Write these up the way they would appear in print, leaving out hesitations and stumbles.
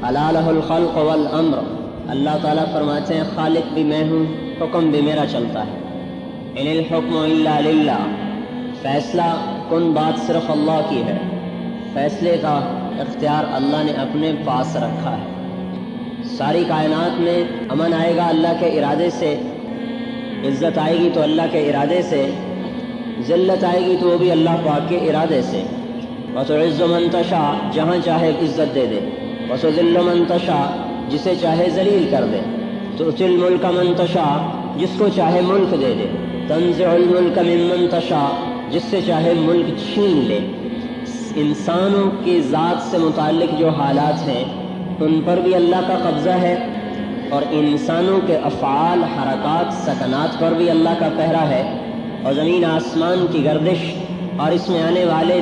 الا لہ الخلق والامر، اللہ تعالیٰ فرماتے ہیں خالق بھی میں ہوں، حکم بھی میرا چلتا ہے۔ ان الحکم الا للہ، فیصلہ کن بات صرف اللہ کی ہے، فیصلے کا اختیار اللہ نے اپنے پاس رکھا ہے۔ ساری کائنات میں امن آئے گا اللہ کے ارادے سے، عزت آئے گی تو اللہ کے ارادے سے، ذلت آئے گی تو وہ بھی اللہ پاک کے ارادے سے۔ وتعز من تشاء، جہاں چاہے عزت دے دے، وتذل من تشاء، جسے چاہے ذلیل کر دے، تؤتی الملک من تشاء، جس کو چاہے ملک دے دے، تنزع الملک ممن تشاء، جس سے چاہے ملک چھین لے۔ انسانوں کی ذات سے متعلق جو حالات ہیں ان پر بھی اللہ کا قبضہ ہے، اور انسانوں کے افعال، حرکات، سکنات پر بھی اللہ کا پہرا ہے، اور زمین آسمان کی گردش اور اس میں آنے والے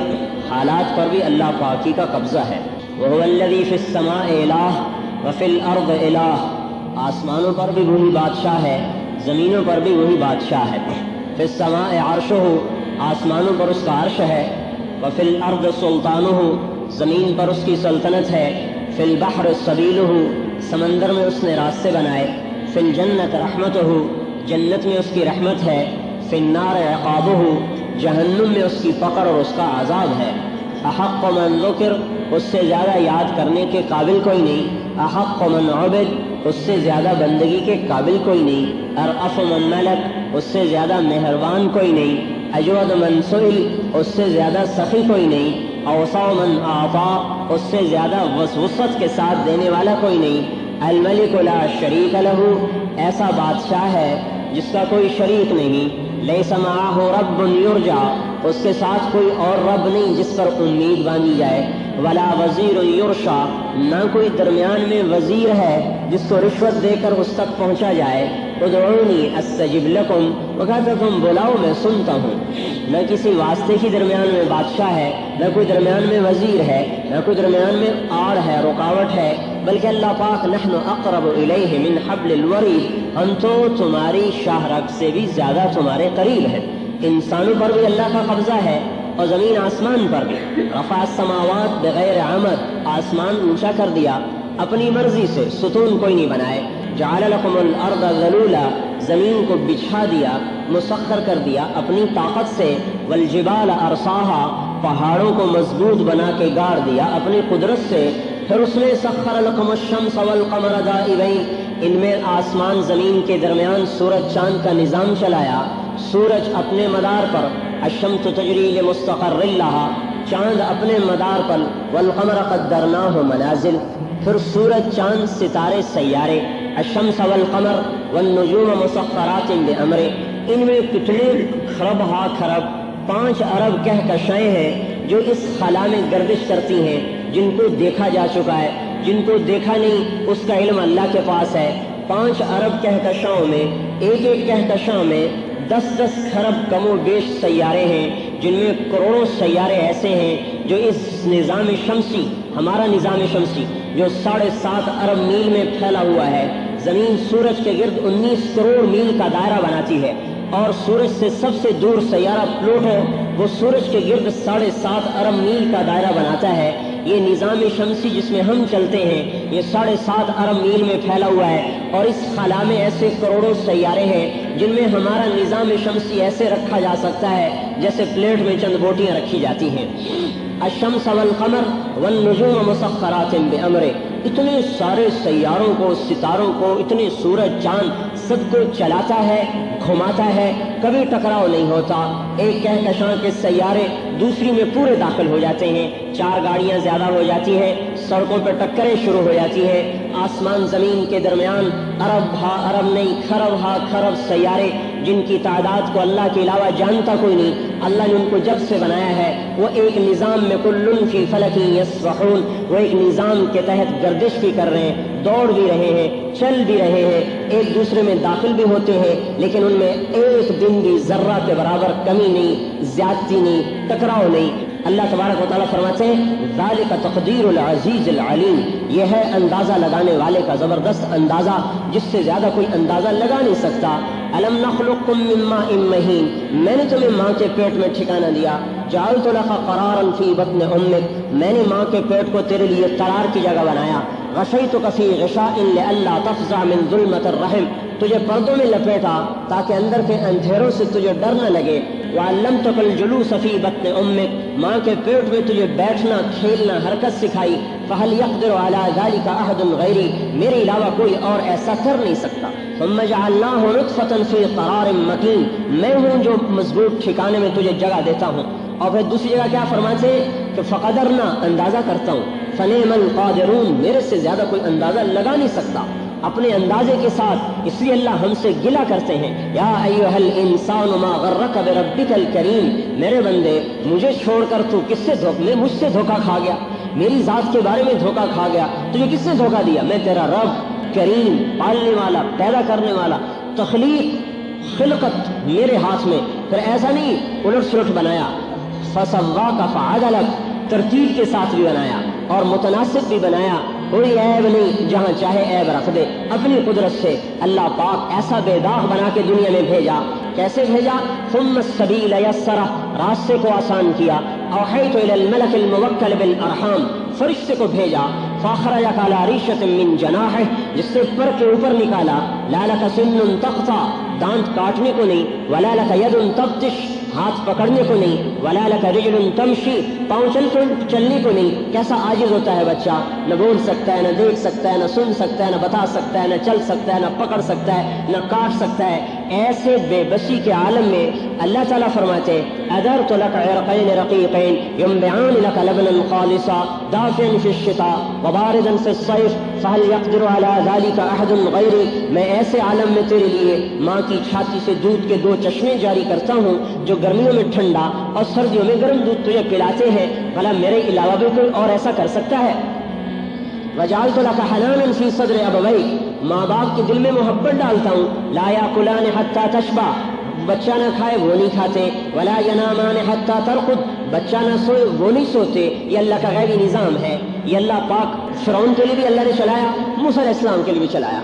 حالات پر بھی اللہ پاکی کا قبضہ ہے۔ وَهُوَ الَّذِي فِي السَّمَاءِ إِلَٰهٌ وَفِي الْأَرْضِ إِلَٰهٌ، آسمانوں پر بھی وہی بادشاہ ہے، زمینوں پر بھی وہی بادشاہ ہے۔ فِي السَّمَاءِ عَرْشُهُ، آسمانوں پر اس کا عرش ہے، وَفِي الْأَرْضِ سُلْطَانُهُ، زمین پر اس کی سلطنت ہے، فِي الْبَحْرِ سَبِيلُهُ، سمندر میں اس نے راستے بنائے، فِي الْجَنَّةِ رَحْمَتُهُ، جنت میں اس کی رحمت ہے، فِي النَّارِ عِقَابُهُ، جہنم میں اس کی پکڑ اور اس کا عذاب ہے۔ احق من ذکر، اس سے زیادہ یاد کرنے کے قابل کوئی نہیں، احق من عبد، اس سے زیادہ بندگی کے قابل کوئی نہیں، ارأف من ملک، اس سے زیادہ مہربان کوئی نہیں، اجود من سئل، اس سے زیادہ سخی کوئی نہیں، اوسع من اعطا، اس سے زیادہ وسعت کے ساتھ دینے والا کوئی نہیں، الملک لا شریک لہ، ایسا بادشاہ ہے جس کا کوئی شریک نہیں، لیس معہ رب یرجع، اس کے ساتھ کوئی اور رب نہیں جس پر امید باندھی جائے، ولا وزیر یرشا، نہ کوئی درمیان میں وزیر ہے جس کو رشوت دے کر اس تک پہنچا جائے۔ ادعونی استجب لکم، وہ کہتا تم بلاؤ میں سنتا ہوں۔ نہ کسی واسطے کی درمیان میں بادشاہ ہے، نہ کوئی درمیان میں وزیر ہے، نہ کوئی درمیان میں آڑ ہے، رکاوٹ ہے، بلکہ اللہ پاک نحن اقرب الیہ من حبل الورید، ہم تو تمہاری شاہ رگ سے بھی زیادہ تمہارے قریب ہے۔ انسانوں پر بھی اللہ کا قبضہ ہے اور زمین آسمان پر بھی۔ رفع السماوات بغیر عمد، آسمان اونچا کر دیا اپنی مرضی سے، ستون کوئی نہیں بنائے۔ جعل لکم الارض ذلولا، زمین کو بچھا دیا، مسخر کر دیا اپنی طاقت سے، والجبال ارساہا، پہاڑوں کو مضبوط بنا کے گاڑ دیا اپنی قدرت سے۔ پھر اس نے سخر لکم الشمس والقمر دائبین، ان میں آسمان زمین کے درمیان سورج چاند کا نظام چلایا، سورج اپنے مدار پر، الشمس تجری لمستقر لہا، چاند اپنے مدار پر، والقمر قدرناہ منازل، پھر سورج چاند ستارے سیارے، الشمس والقمر والنجوم مسخرات بامرہ، ان میں کتنے خرب ہا خرب 5 ارب کہکشائیں ہیں جو اس خلا میں گردش کرتی ہیں، جن کو دیکھا جا چکا ہے، جن کو دیکھا نہیں اس کا علم اللہ کے پاس ہے۔ 5 ارب کہکشاؤں میں ایک کہکشاں میں 10 خرب کم و بیش سیارے ہیں، جن میں کروڑوں سیارے ایسے ہیں جو اس نظام شمسی، ہمارا نظام شمسی جو 7.5 ارب میل میں پھیلا ہوا ہے، زمین سورج کے گرد 19 کروڑ میل کا دائرہ بناتی ہے، اور سورج سے سب سے دور سیارہ پلوٹو وہ سورج کے گرد 7.5 ارب میل کا دائرہ بناتا ہے۔ یہ نظام شمسی جس میں ہم چلتے ہیں یہ 7.5 ارب میل میں پھیلا ہوا ہے، اور اس خلا میں ایسے کروڑوں سیارے ہیں جن میں ہمارا نظام شمسی ایسے رکھا جا سکتا ہے جیسے پلیٹ میں چند بوٹیاں رکھی جاتی ہیں۔ الشمس والقمر والنجوم مسخرات بامرہ، اتنے سارے سیاروں کو، ستاروں کو، اتنے سورج چاند سب کو چلاتا ہے، گھماتا ہے، کبھی ٹکراؤ نہیں ہوتا۔ ایک کہکشاں کے سیارے دوسری میں پورے داخل ہو جاتے ہیں، 4 گاڑیاں زیادہ ہو جاتی ہیں، سڑکوں پہ ٹکریں شروع ہو جاتی ہیں۔ آسمان زمین کے درمیان ارب ہا ارب نہیں، خرب ہا خرب سیارے، جن کی تعداد کو اللہ کے علاوہ جانتا کوئی نہیں۔ اللہ نے ان کو جب سے بنایا ہے وہ ایک نظام میں کل فی فلک یسبحون، وہ ایک نظام کے تحت گردش بھی کر رہے ہیں، دوڑ بھی رہے ہیں، چل بھی رہے ہیں، ایک دوسرے میں داخل بھی ہوتے ہیں، لیکن ان میں ایک دن بھی ذرہ کے برابر کمی نہیں، زیادتی نہیں، ٹکراؤ نہیں۔ اللہ تبارک و تعالیٰ فرماتے ہیں ذالک تقدیر العزیز العلیم، یہ ہے اندازہ لگانے والے کا زبردست اندازہ جس سے زیادہ کوئی اندازہ لگا نہیں سکتا۔ الم نخلقکم من ماء مہین، میں نے تمہیں ماں کے پیٹ میں ٹھکانہ دیا، جعلت لک قرارا فی بطن امک، میں نے ماں کے پیٹ کو تیرے لیے قرار کی جگہ بنایا، غشیتک فی غشاء لئلا تفزع من ظلمۃ الرحم، تجھے پردوں میں لپیٹا تاکہ اندر کے اندھیروں سے تجھے ڈر نہ لگے، وعلمتک الجلوس فی بطن امک، ماں کے پیٹ میں تجھے بیٹھنا کھیلنا حرکت سکھائی، فہل یقدر علی ذلک احد غیری، میرے علاوہ کوئی اور ایسا کر نہیں سکتا، ثم جعلناہ نطفۃ فی قرار مکین، میں ہوں جو مضبوط ٹھکانے میں تجھے جگہ دیتا ہوں۔ اور پھر دوسری جگہ کیا فرماتے ہیں کہ فقدرنا، اندازہ کرتا ہوں، فنعم القادرون، میرے سے زیادہ کوئی اندازہ لگا نہیں سکتا اپنے اندازے کے ساتھ، اس لیے اللہ ہم سے گلہ کرتے ہیں، یا ایھا الانسان ما غرک بربک الکریم، میرے بندے مجھے چھوڑ کر تو مجھ سے دھوکہ کھا گیا، میری ذات کے بارے میں دھوکہ کھا گیا، تجھے کس نے دھوکہ دیا؟ میں تیرا رب کریم، پالنے والا، پیدا کرنے والا، تخلیق خلقت میرے ہاتھ میں، پھر ایسا نہیں الٹ سلٹ بنایا، فسواک فعدلک، ترتیب کے ساتھ بھی بنایا اور متناسب بھی بنایا، کوئی عیب نہیں، جہاں چاہے عیب رکھ دے، اپنی قدرت سے اللہ پاک ایسا بے داغ بنا کے دنیا میں بھیجا۔ کیسے بھیجا؟ ثم السبیل یسرہ، راستے کو آسان کیا، اوحیت الی الملک الموکل بالارحام، فرشتے کو بھیجا، فاخرجک علی ریشۃ من جناحہ، جس سے پر کے اوپر نکالا، لا لک سن تقطع، دانت کاٹنے کو نہیں، ولا لک ید تبطش، ہاتھ پکڑنے کو نہیں، ولا لک رجل تمشی، پاؤں چلنے کو نہیں۔ کیسا عاجز ہوتا ہے بچہ، نہ بول سکتا ہے، نہ دیکھ سکتا ہے، نہ سن سکتا ہے، نہ بتا سکتا ہے، نہ چل سکتا ہے، نہ پکڑ سکتا ہے، نہ کاٹ سکتا ہے۔ ایسے بے بسی کے عالم میں اللہ تعالیٰ فرماتے ادرت لک عرقین رقیقین ینبعان لک لبنا خالصا دافعا فی الشتاء وباردا فی الصیف فهل يقدر على ذلك احد غیری، میں ایسے عالم میں تیرے لیے ماں کی چھاتی سے دودھ کے 2 چشمے جاری کرتا ہوں جو گرمیوں میں ٹھنڈا اور سردیوں میں گرم دودھ تجھے پلاتے ہیں، بھلا میرے علاوہ بھی کوئی اور ایسا کر سکتا ہے؟ وجعلت لك حنانا في صدر ابويك، ماں باپ کے دل میں محبت ڈالتا ہوں، لا ياكلان حتى تشبع، بچہ نہ کھائے وہ نہیں کھاتے، ولا ينامان حتى ترقد، بچہ نہ سوئے وہ نہیں سوتے، یہ اللہ کا غیبی نظام ہے، یہ اللہ پاک فرعون کے لیے بھی اللہ نے چلایا، موسیٰ علیہ السلام کے لیے بھی چلایا،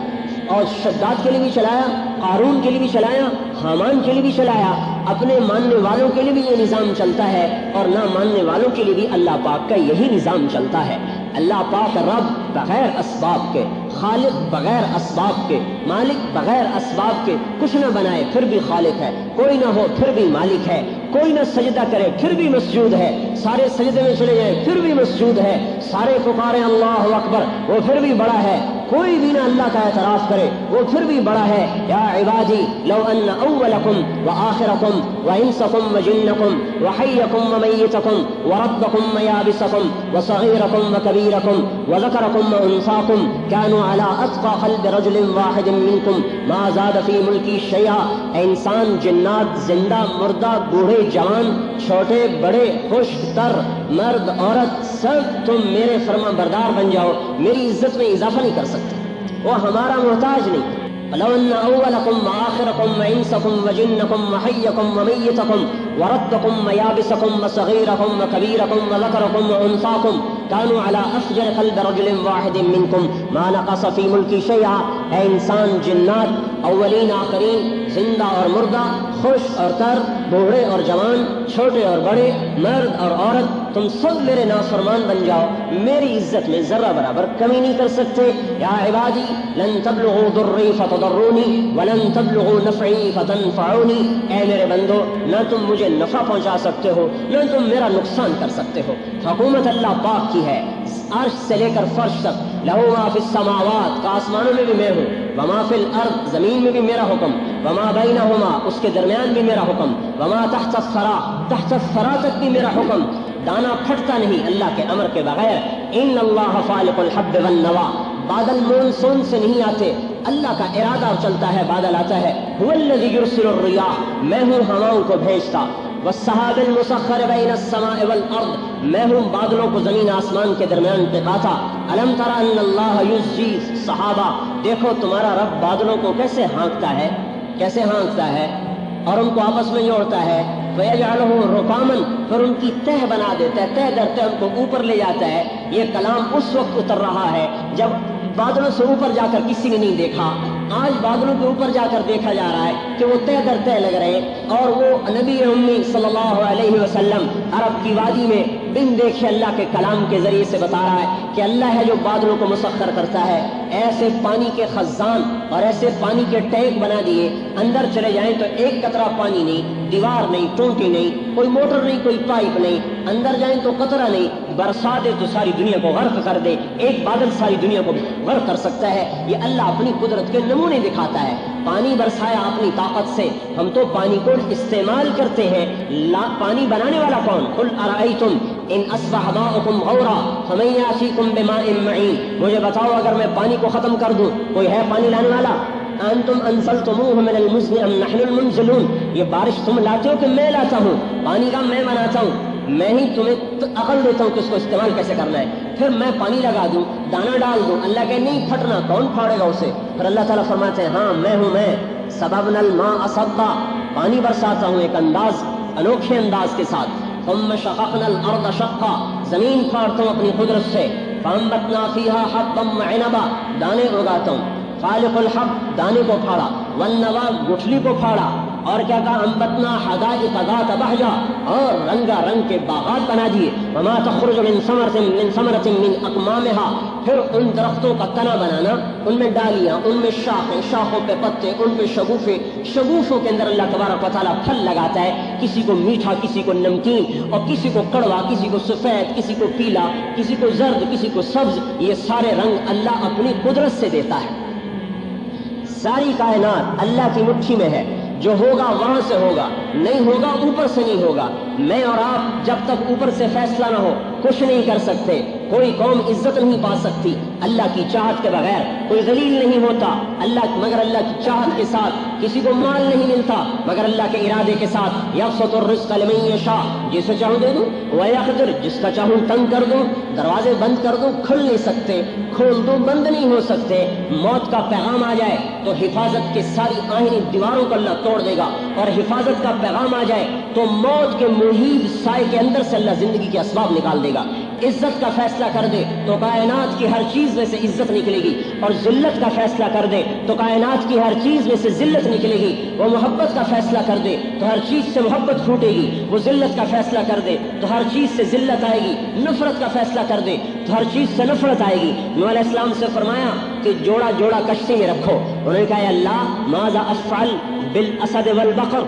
اور شداد کے لیے بھی چلایا، قارون کے لیے بھی چلایا، حامان کے لیے بھی چلایا، اپنے ماننے والوں کے لیے بھی یہ نظام چلتا ہے اور نہ ماننے والوں کے لیے بھی اللہ پاک کا یہی نظام چلتا ہے۔ اللہ پاک رب بغیر اسباب کے، خالق بغیر اسباب کے، مالک بغیر اسباب کے، کچھ نہ بنائے پھر بھی خالق ہے، کوئی نہ ہو پھر بھی مالک ہے، کوئی نہ سجدہ کرے پھر بھی مسجود ہے، سارے سجدے میں چلے جائیں پھر بھی مسجود ہے، سارے پکارے اللہ اکبر وہ پھر بھی بڑا ہے، کوئی بھی نہ اللہ کا اعتراف کرے وہ پھر بھی بڑا ہے۔ یا عبادی لو ان اولکم وآخرکم وانسکم وجنکم وحیکم ومیتکم وربکم ویابسکم وصغیرکم وکبیرکم وذکرکم وانثاکم كانوا على اتقى قلب رجل واحد منکم ما زاد فی ملکی شیئا، اے انسان، جنات، زندہ مردہ، بوڑھے جوان، چھوٹے بڑے، خشک تر، مرد عورت، سب تم میرے فرما بردار بن جاؤ، میری عزت میں اضافہ نہیں کر سکتے، وہ ہمارا محتاج نہیں۔ لو ان اولکم وآخرکم وانسکم وجنکم وحیکم ومیتکم وربکم ویابسکم وصغیرکم وکبیرکم وذکرکم وانثاکم كانوا على افجر قلب رجل واحد منکم ما نقص فی ملکی شیئا، اے انسان، جنات، اولین آخرین، زندہ اور مردہ، خوش اور تر، بوڑھے اور جوان، چھوٹے اور بڑے، مرد اور عورت، تم سب میرے نافرمان بن جاؤ، میری عزت میں ذرہ برابر کمی نہیں کر سکتے۔ یا عبادی لن تبلغوا ضری فتضرونی ولن تبلغوا نفعی فتنفعونی، اے میرے بندو، نہ تم مجھے نفع پہنچا سکتے ہو نہ تم میرا نقصان کر سکتے ہو۔ حکومت اللہ پاک کی ہے، عرش سے لے کر فرش تک، لہو ما فی السماوات، کا آسمانوں میں بھی میں ہوں، وما فی الارض، زمین میں بھی میرا حکم، وما بینہما، اس کے درمیان بھی میرا حکم، وما تحت الثری، تحت الثری تک بھی میرا حکم، دانا پھٹتا نہیں اللہ کے امر کے بغیر۔ ان اللہ فالق الحب والنوا، بادل مونسون سے نہیں آتے، اللہ کا ارادہ چلتا ہے، بادل آتا ہے۔ هو الذی یرسل الرياح، میں ہوں ہواؤں کو بھیجتا، والسحاب المسخر بین السماء والارض، میں ہوں بادلوں کو زمین آسمان کے درمیان ٹکاتا۔ الم تر ان اللہ یزجی السحابہ، دیکھو تمہارا رب بادلوں کو کیسے ہانکتا ہے، کیسے ہانکتا ہے اور ان کو آپس میں جوڑتا ہے۔ فَيَجْعَلُهُ رُقَامًا، پھر ان کی تہ بنا دیتا ہے، تہ در تہ ان کو اوپر لے جاتا ہے۔ یہ کلام اس وقت اتر رہا ہے جب بادلوں سے اوپر جا کر کسی نے نہیں دیکھا، آج بادلوں کے اوپر جا کر دیکھا جا رہا ہے کہ وہ طے در طے لگ رہے ہیں، اور وہ نبی امی صلی اللہ علیہ وسلم عرب کی وادی میں بن دیکھے اللہ کے کلام کے ذریعے سے بتا رہا ہے کہ اللہ ہے جو بادلوں کو مسخر کرتا ہے، ایسے پانی کے خزان اور ایسے پانی کے ٹینک بنا دیے، اندر چلے جائیں تو ایک قطرہ پانی نہیں، دیوار نہیں، ٹونٹی نہیں، کوئی موٹر نہیں، کوئی پائپ نہیں، اندر جائیں تو قطرہ نہیں، برسا دے تو ساری دنیا کو غرق کر دے، ایک بادل ساری دنیا کو غرق کر سکتا ہے۔ یہ اللہ اپنی قدرت کے نمونے دکھاتا ہے۔ پانی برسایا اپنی طاقت سے، ہم تو پانی کو استعمال کرتے ہیں، پانی بنانے والا کون؟ قل ارأیتم ان اصبح ماؤکم غورا فمن یأتیکم بماء معین، مجھے بتاؤ اگر میں پانی کو ختم کر دوں کوئی ہے پانی لانے والا؟ انتم انزلتموه من المزن ام نحن المنزلون، یہ بارش تم لاتے ہو کہ میں لاتا ہوں؟ پانی کا میں بناتا ہوں، میں ہی تمہیں عقل دیتا ہوں کہ اس کو استعمال کیسے کرنا ہے، پھر میں پانی لگا دوں، دانا ڈال دوں، اللہ کہ نہیں پھٹنا، کون پھاڑے گا اسے؟ پھر اللہ تعالیٰ فرماتے ہیں ہاں میں ہوں، میں سببنا الماء صبا، پانی برساتا ہوں ایک انداز، انوکھے انداز کے ساتھ، ثم شققنا الارض شقا، زمین پھاڑتا ہوں اپنی قدرت سے، فانبتنا فیہا حبا وعنبا، دانے اگاتا ہوں، خالق الحب دانے کو پھاڑا، والنوا گٹھلی کو پھاڑا، اور کیا کہا؟ انبتنا حدائق ذات بہجا، اور رنگا رنگ کے باغات بنا دیے، وما تخرج من ثمرۃ من اکمامها، پھر ان درختوں کا تنا بنانا، ان میں ڈالیاں، ان میں شاخیں، شاخوں پہ پتے، ان پہ شگوفے، شگوفوں کے اندر اللہ تبارک و تعالیٰ پھل لگاتا ہے، کسی کو میٹھا، کسی کو نمکین، اور کسی کو کڑوا، کسی کو سفید، کسی کو پیلا، کسی کو زرد، کسی کو سبز، یہ سارے رنگ اللہ اپنی قدرت سے دیتا ہے۔ ساری کائنات اللہ کی مٹھی میں ہے، جو ہوگا وہاں سے ہوگا، نہیں ہوگا اوپر سے نہیں ہوگا۔ میں اور آپ جب تک اوپر سے فیصلہ نہ ہو کچھ نہیں کر سکتے، کوئی قوم عزت نہیں پا سکتی اللہ کی چاہت کے بغیر، کوئی ذلیل نہیں ہوتا اللہ مگر اللہ کی چاہت کے ساتھ، کسی کو مال نہیں ملتا مگر اللہ کے ارادے کے ساتھ۔ یبسط الرزق لمن یشاء، جسے چاہوں دے دوں، ویقدر، جس کا چاہوں تنگ کر دوں، دروازے بند کر دوں، کھل نہیں سکتے، کھول دوں بند نہیں ہو سکتے۔ موت کا پیغام آ جائے تو حفاظت کے ساری آہنی دیواروں کو اللہ توڑ دے گا، اور حفاظت کا پیغام آ جائے تو موت کے محیط سائے کے اندر سے اللہ زندگی کے اسباب نکال دے گا۔ عزت کا فیصلہ کر دے تو کائنات کی ہر چیز میں سے عزت نکلے گی، اور ذلت کا فیصلہ کر دے تو کائنات کی ہر چیز میں سے ذلت نکلے گی۔ وہ محبت کا فیصلہ کر دے تو ہر چیز سے محبت پھوٹے گی، وہ ذلت کا فیصلہ کر دے تو ہر چیز سے ذلت آئے گی، نفرت کا فیصلہ کر دے تو ہر چیز سے نفرت آئے گی۔ نوح علیہ السلام سے فرمایا کہ جوڑا جوڑا کشتی میں رکھو، انہوں نے کہا اے اللہ ماذا افعل بالاسد والبقر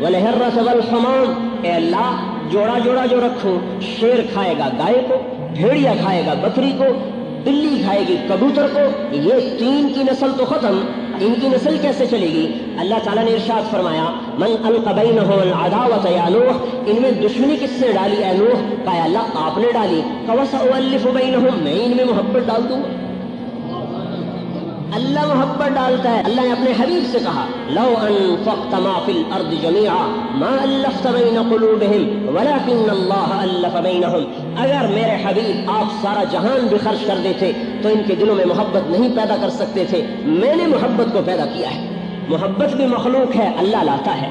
والحرۃ والحمام، اے اللہ جوڑا جوڑا جو رکھوں، شیر کھائے گا گائے کو، بھیڑیا کھائے گا بکری کو، بلی کھائے گی کبوتر کو، یہ تین کی نسل تو ختم، ان کی نسل کیسے چلے گی؟ اللہ تعالیٰ نے ارشاد فرمایا من القی بینہم العداوۃ یا نوح، ان میں دشمنی کس نے ڈالی اے نوح؟ کہا اللہ آپ نے ڈالی، وسألف بینہم، میں ان میں محبت ڈال دوں گا۔ اللہ محبت ڈالتا ہے۔ اللہ نے اپنے حبیب سے کہا لو انفقت ما فی الارض جميعا ما الفت بین قلوبہم ولکن اللہ الف بینہم، اگر میرے حبیب آپ سارا جہان بھی خرچ کر دیتے تو ان کے دلوں میں محبت نہیں پیدا کر سکتے تھے، میں نے محبت کو پیدا کیا ہے۔ محبت بھی مخلوق ہے، اللہ لاتا ہے،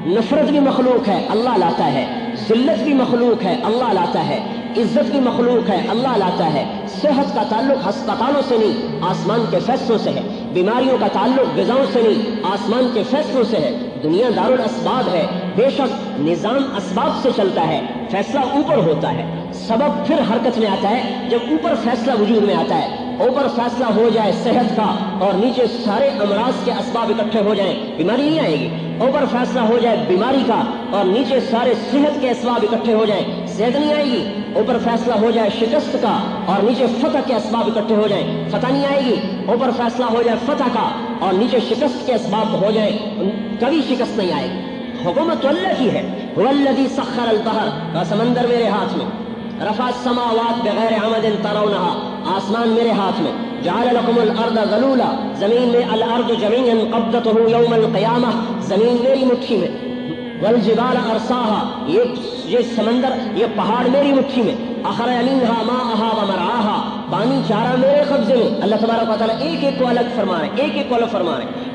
نفرت بھی مخلوق ہے، اللہ لاتا ہے، ذلت بھی مخلوق ہے، اللہ لاتا ہے، عزت بھی مخلوق ہے، اللہ لاتا ہے۔ صحت کا تعلق ہسپتالوں سے نہیں، آسمان کے فیصلوں سے ہے۔ بیماریوں کا تعلق غذاؤں سے نہیں، آسمان کے فیصلوں سے ہے۔ دنیا دار الاسباب ہے، بے شک نظام اسباب سے چلتا ہے، فیصلہ اوپر ہوتا ہے، سبب پھر حرکت میں آتا ہے جب اوپر فیصلہ وجود میں آتا ہے۔ اوپر فیصلہ ہو جائے صحت کا اور نیچے سارے امراض کے اسباب اکٹھے ہو جائیں، بیماری نہیں آئے گی۔ اوپر فیصلہ ہو جائے بیماری کا اور نیچے سارے صحت کے اسباب اکٹھے ہو جائیں، صحت نہیں آئے گی۔ اوپر فیصلہ ہو جائے شکست کا اور نیچے فتح کے اسباب اکٹھے ہو جائیں، فتح نہیں آئے گی۔ اوپر فیصلہ ہو جائے فتح کا اور نیچے شکست کے اسباب ہو جائیں، کبھی شکست نہیں آئے گی۔ حکومت تو اللہ کی ہے۔ هو الذی سخر البحر، کا سمندر میرے ہاتھ میں، رفع السماوات بغیر عمد ترونها، آسمان میرے ہاتھ میں، جعل لكم الارض ذلولا، زمین میں الارض جميعا قبضته يوم القیامہ، زمین میری مٹھی میں، والجبال ارساها، یہ سمندر یہ پہاڑ میری مٹھی میں، اخرج منها ماءها ومرعاها، پانی چارہ میرے قبضے میں۔ اللہ تبارک و تعالیٰ ایک ایک کو الگ فرما رہے ہیں، ایک ایک کو الگ فرما رہے ہیں۔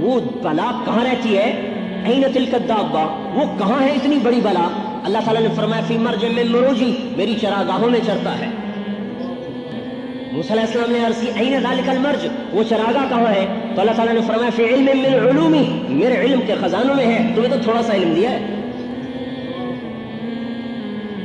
وہ بلا کہاں رہتی ہے؟ این تلک الدابہ، وہ کہاں ہے اتنی بڑی بلا؟ اللہ تعالیٰ نے فرمایا فی مرج من مروجی، میری چراگاہوں میں چرتا ہے۔ موسیٰ علیہ السلام نے عرض کی این ذالک المرج، وہ چراگاہ کہاں ہے؟ تو اللہ تعالیٰ نے فرمایا فی علم من علومی، میرے علم کے خزانوں میں ہے، تمہیں تو تھوڑا سا علم دیا ہے۔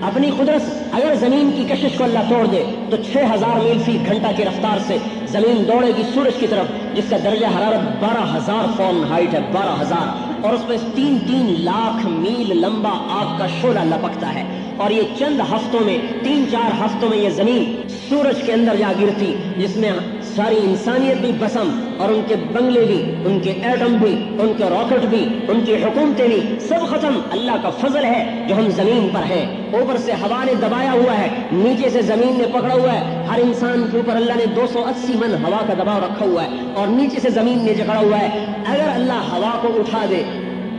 اپنی قدرت، اگر زمین کی کشش کو اللہ توڑ دے تو 6000 میل فی گھنٹہ کی رفتار سے زمین دوڑے گی سورج کی طرف، جس کا درجہ حرارت 12000 فارن ہائٹ ہے، 12000، اور اس میں 3 لاکھ میل لمبا آگ کا شعلہ لپکتا ہے، اور یہ چند ہفتوں میں 3-4 ہفتوں میں یہ زمین سورج کے اندر جا گرتی، جس میں ساری انسانیت بھی بسم، اور ان کے بنگلے بھی، ان کے ایٹم بھی، ان کے راکٹ بھی، ان کی حکومتیں بھی، سب ختم۔ اللہ کا فضل ہے جو ہم زمین پر ہیں، اوپر سے ہوا نے دبایا ہوا ہے، نیچے سے زمین نے پکڑا ہوا ہے، ہر انسان کے اوپر اللہ نے 280 من ہوا کا دباؤ رکھا ہوا ہے، اور نیچے سے زمین نے جکڑا ہوا ہے۔ اگر اللہ ہوا کو اٹھا دے،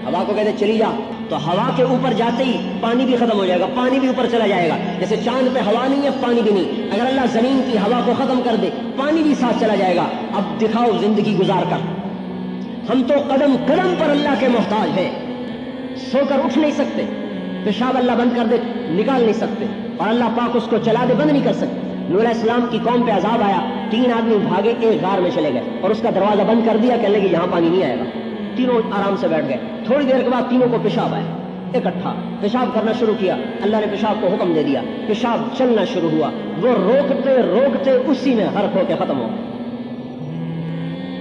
ہوا کو کہتے چلی جا، تو ہوا کے اوپر جاتے ہی پانی بھی ختم ہو جائے گا، پانی بھی اوپر چلا جائے گا۔ جیسے چاند پہ ہوا نہیں ہے، پانی بھی نہیں، اگر اللہ زمین کی ہوا کو ختم کر دے، پانی بھی ساتھ چلا جائے گا۔ اب دکھاؤ زندگی گزار کر، ہم تو قدم قدم پر اللہ کے محتاج ہیں، سو کر اٹھ نہیں سکتے، پیشاب اللہ بند کر دے نکال نہیں سکتے، اور اللہ پاک اس کو چلا دے بند نہیں کر سکتے۔ نوح علیہ السلام کی قوم پہ عذاب آیا، 3 آدمی بھاگے ایک غار میں چلے گئے، اور اس کا دروازہ بند کر دیا، کہنے لگے یہاں پانی نہیں آئے گا۔ تینوں آرام سے بیٹھ گئے، تھوڑی دیر کے بعد تینوں کو پیشاب آیا، اکٹھا پیشاب کرنا شروع کیا، اللہ نے پیشاب کو حکم دے دیا، پیشاب چلنا شروع ہوا، وہ روکتے روکتے اسی میں غرق ہو کے ختم ہو۔